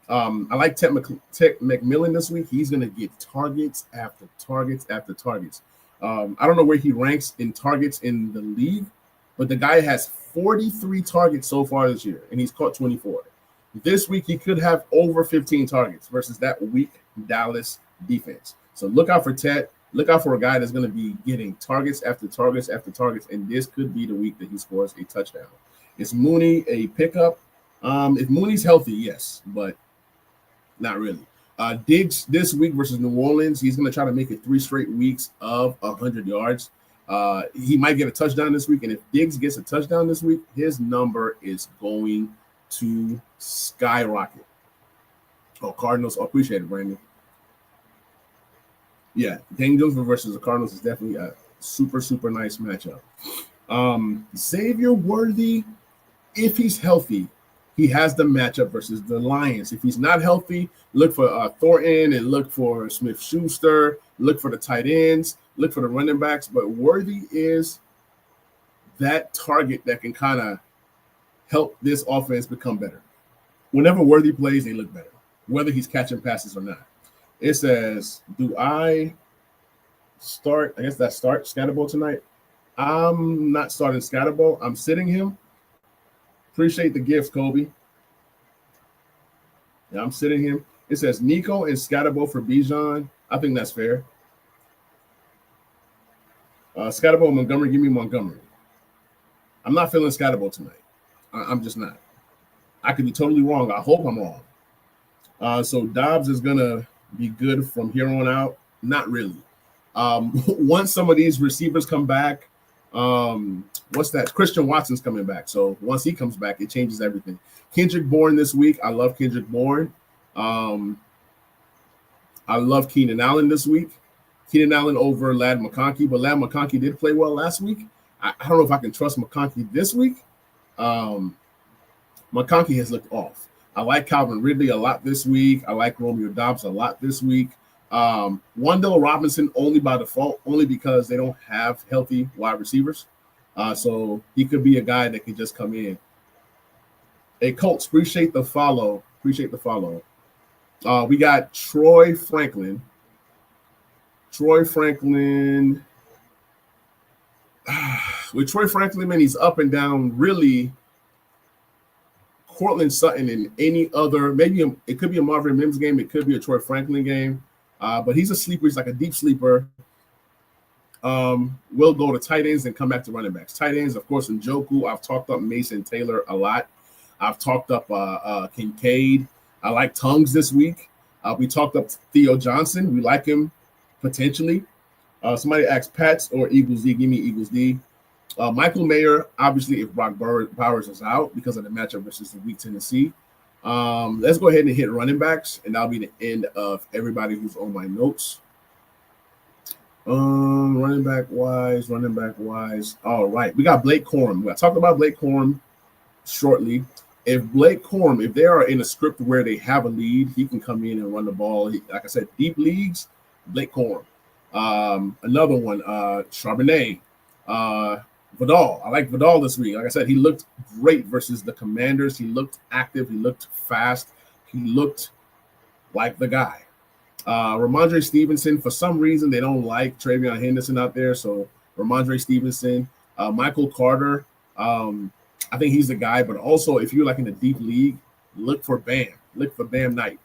I like Ted McMillan this week. He's going to get targets after targets after targets. I don't know where he ranks in targets in the league, but the guy has 43 targets so far this year, and he's caught 24. This week, he could have over 15 targets versus that weak Dallas defense. So look out for Ted. Look out for a guy that's going to be getting targets after targets after targets, and this could be the week that he scores a touchdown. Is Mooney a pickup? If Mooney's healthy, yes, but not really. Diggs this week versus New Orleans, he's going to try to make it 3 straight weeks of 100 yards. He might get a touchdown this week, and if Diggs gets a touchdown this week, his number is going to skyrocket. Oh, Cardinals. I appreciate it, Brandon. Yeah, Daniel Jones versus the Cardinals is definitely a super, super nice matchup. Xavier Worthy, if he's healthy, he has the matchup versus the Lions. If he's not healthy, look for Thornton and look for Smith-Schuster, look for the tight ends, look for the running backs. But Worthy is that target that can kind of help this offense become better. Whenever Worthy plays, they look better, whether he's catching passes or not. It says, do I start? I guess that start Scatterbo tonight. I'm not starting Scatterbo. I'm sitting him. Appreciate the gift, Kobe. Yeah, I'm sitting him. It says Nico and Scatterbo for Bijan. I think that's fair. Scatterbo and Montgomery. Give me Montgomery. I'm not feeling Scatterbo tonight. I'm just not. I could be totally wrong. I hope I'm wrong. So Dobbs is going to be good from here on out. Not really. Once some of these receivers come back, what's that? Christian Watson's coming back. So once he comes back, it changes everything. Kendrick Bourne this week. I love Kendrick Bourne. I love Keenan Allen this week. Keenan Allen over Ladd McConkey, but Ladd McConkey did play well last week. I don't know if I can trust McConkey this week. McConkey has looked off. I like Calvin Ridley a lot this week. I like Romeo Doubs a lot this week. Wan'Dale Robinson only by default, only because they don't have healthy wide receivers. So he could be a guy that could just come in. Hey, Colts, appreciate the follow. Appreciate the follow. We got Troy Franklin. With Troy Franklin, man, he's up and down. Really, Cortland Sutton and any other, maybe it could be a Marvin Mims game. It could be a Troy Franklin game. But he's a sleeper. He's like a deep sleeper. We'll go to tight ends and come back to running backs. Tight ends, of course, Njoku. I've talked up Mason Taylor a lot. I've talked up Kincaid. I like Tongues this week. We talked up Theo Johnson. We like him potentially. Somebody asked Pats or Eagles D. Give me Eagles D. Michael Mayer, obviously, if Brock Bowers is out because of the matchup versus the weak Tennessee. Let's go ahead and hit running backs, and that'll be the end of everybody who's on my notes. Running back wise. All right, we got Blake Corum. We're gonna talk about Blake Corum shortly. If they are in a script where they have a lead, he can come in and run the ball. Like I said, deep leagues, Blake Corum. Another one, Charbonnet. Vidal. I like Vidal this week. Like I said, he looked great versus the Commanders. He looked active. He looked fast. He looked like the guy. Ramondre Stevenson, for some reason, they don't like Travion Henderson out there. So Ramondre Stevenson, Michael Carter, I think he's the guy. But also, if you're like in a deep league, look for Bam. Look for Bam Knight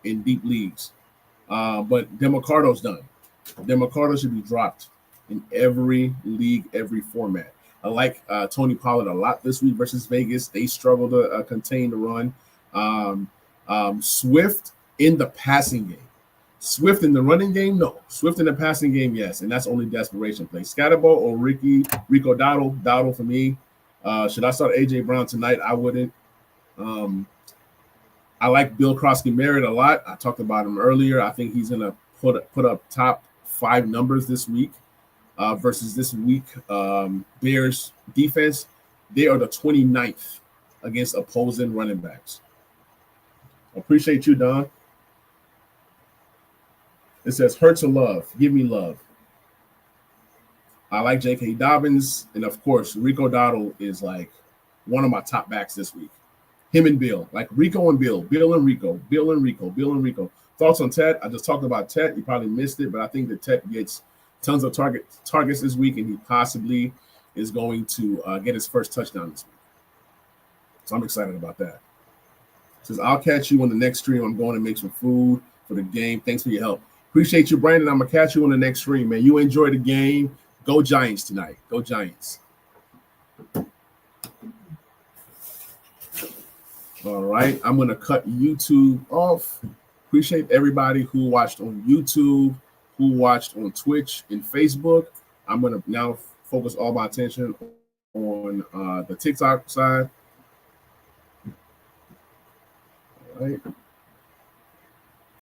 in deep leagues. But Demarcado's done. Demarcado should be dropped in every league, every format. I like Tony Pollard a lot this week versus Vegas. They struggle to contain the run. Swift in the passing game. Swift in the running game? No. Swift in the passing game, yes. And that's only desperation play. Scatterbo or Rico Dowdle. Dowdle for me. Should I start A.J. Brown tonight? I wouldn't. I like Bill Crosby-Merritt a lot. I talked about him earlier. I think he's going to put up top 5 numbers this week. Versus this week, Bears defense, they are the 29th against opposing running backs. Appreciate you, Don. It says, Hurts or Love? Give me Love. I like J.K. Dobbins. And, of course, Rico Dowdle is like one of my top backs this week. Him and Bill. Like Rico and Bill. Bill and Rico. Thoughts on Ted? I just talked about Ted. You probably missed it, but I think that Ted gets tons of targets this week, and he possibly is going to get his first touchdown this week. So I'm excited about that. It says, I'll catch you on the next stream. I'm going to make some food for the game. Thanks for your help. Appreciate you, Brandon. I'm gonna catch you on the next stream, man. You enjoy the game. Go Giants tonight. Go Giants. All right, I'm gonna cut YouTube off. Appreciate everybody who watched on YouTube, who watched on Twitch and Facebook. I'm gonna now focus all my attention on the TikTok side. All right.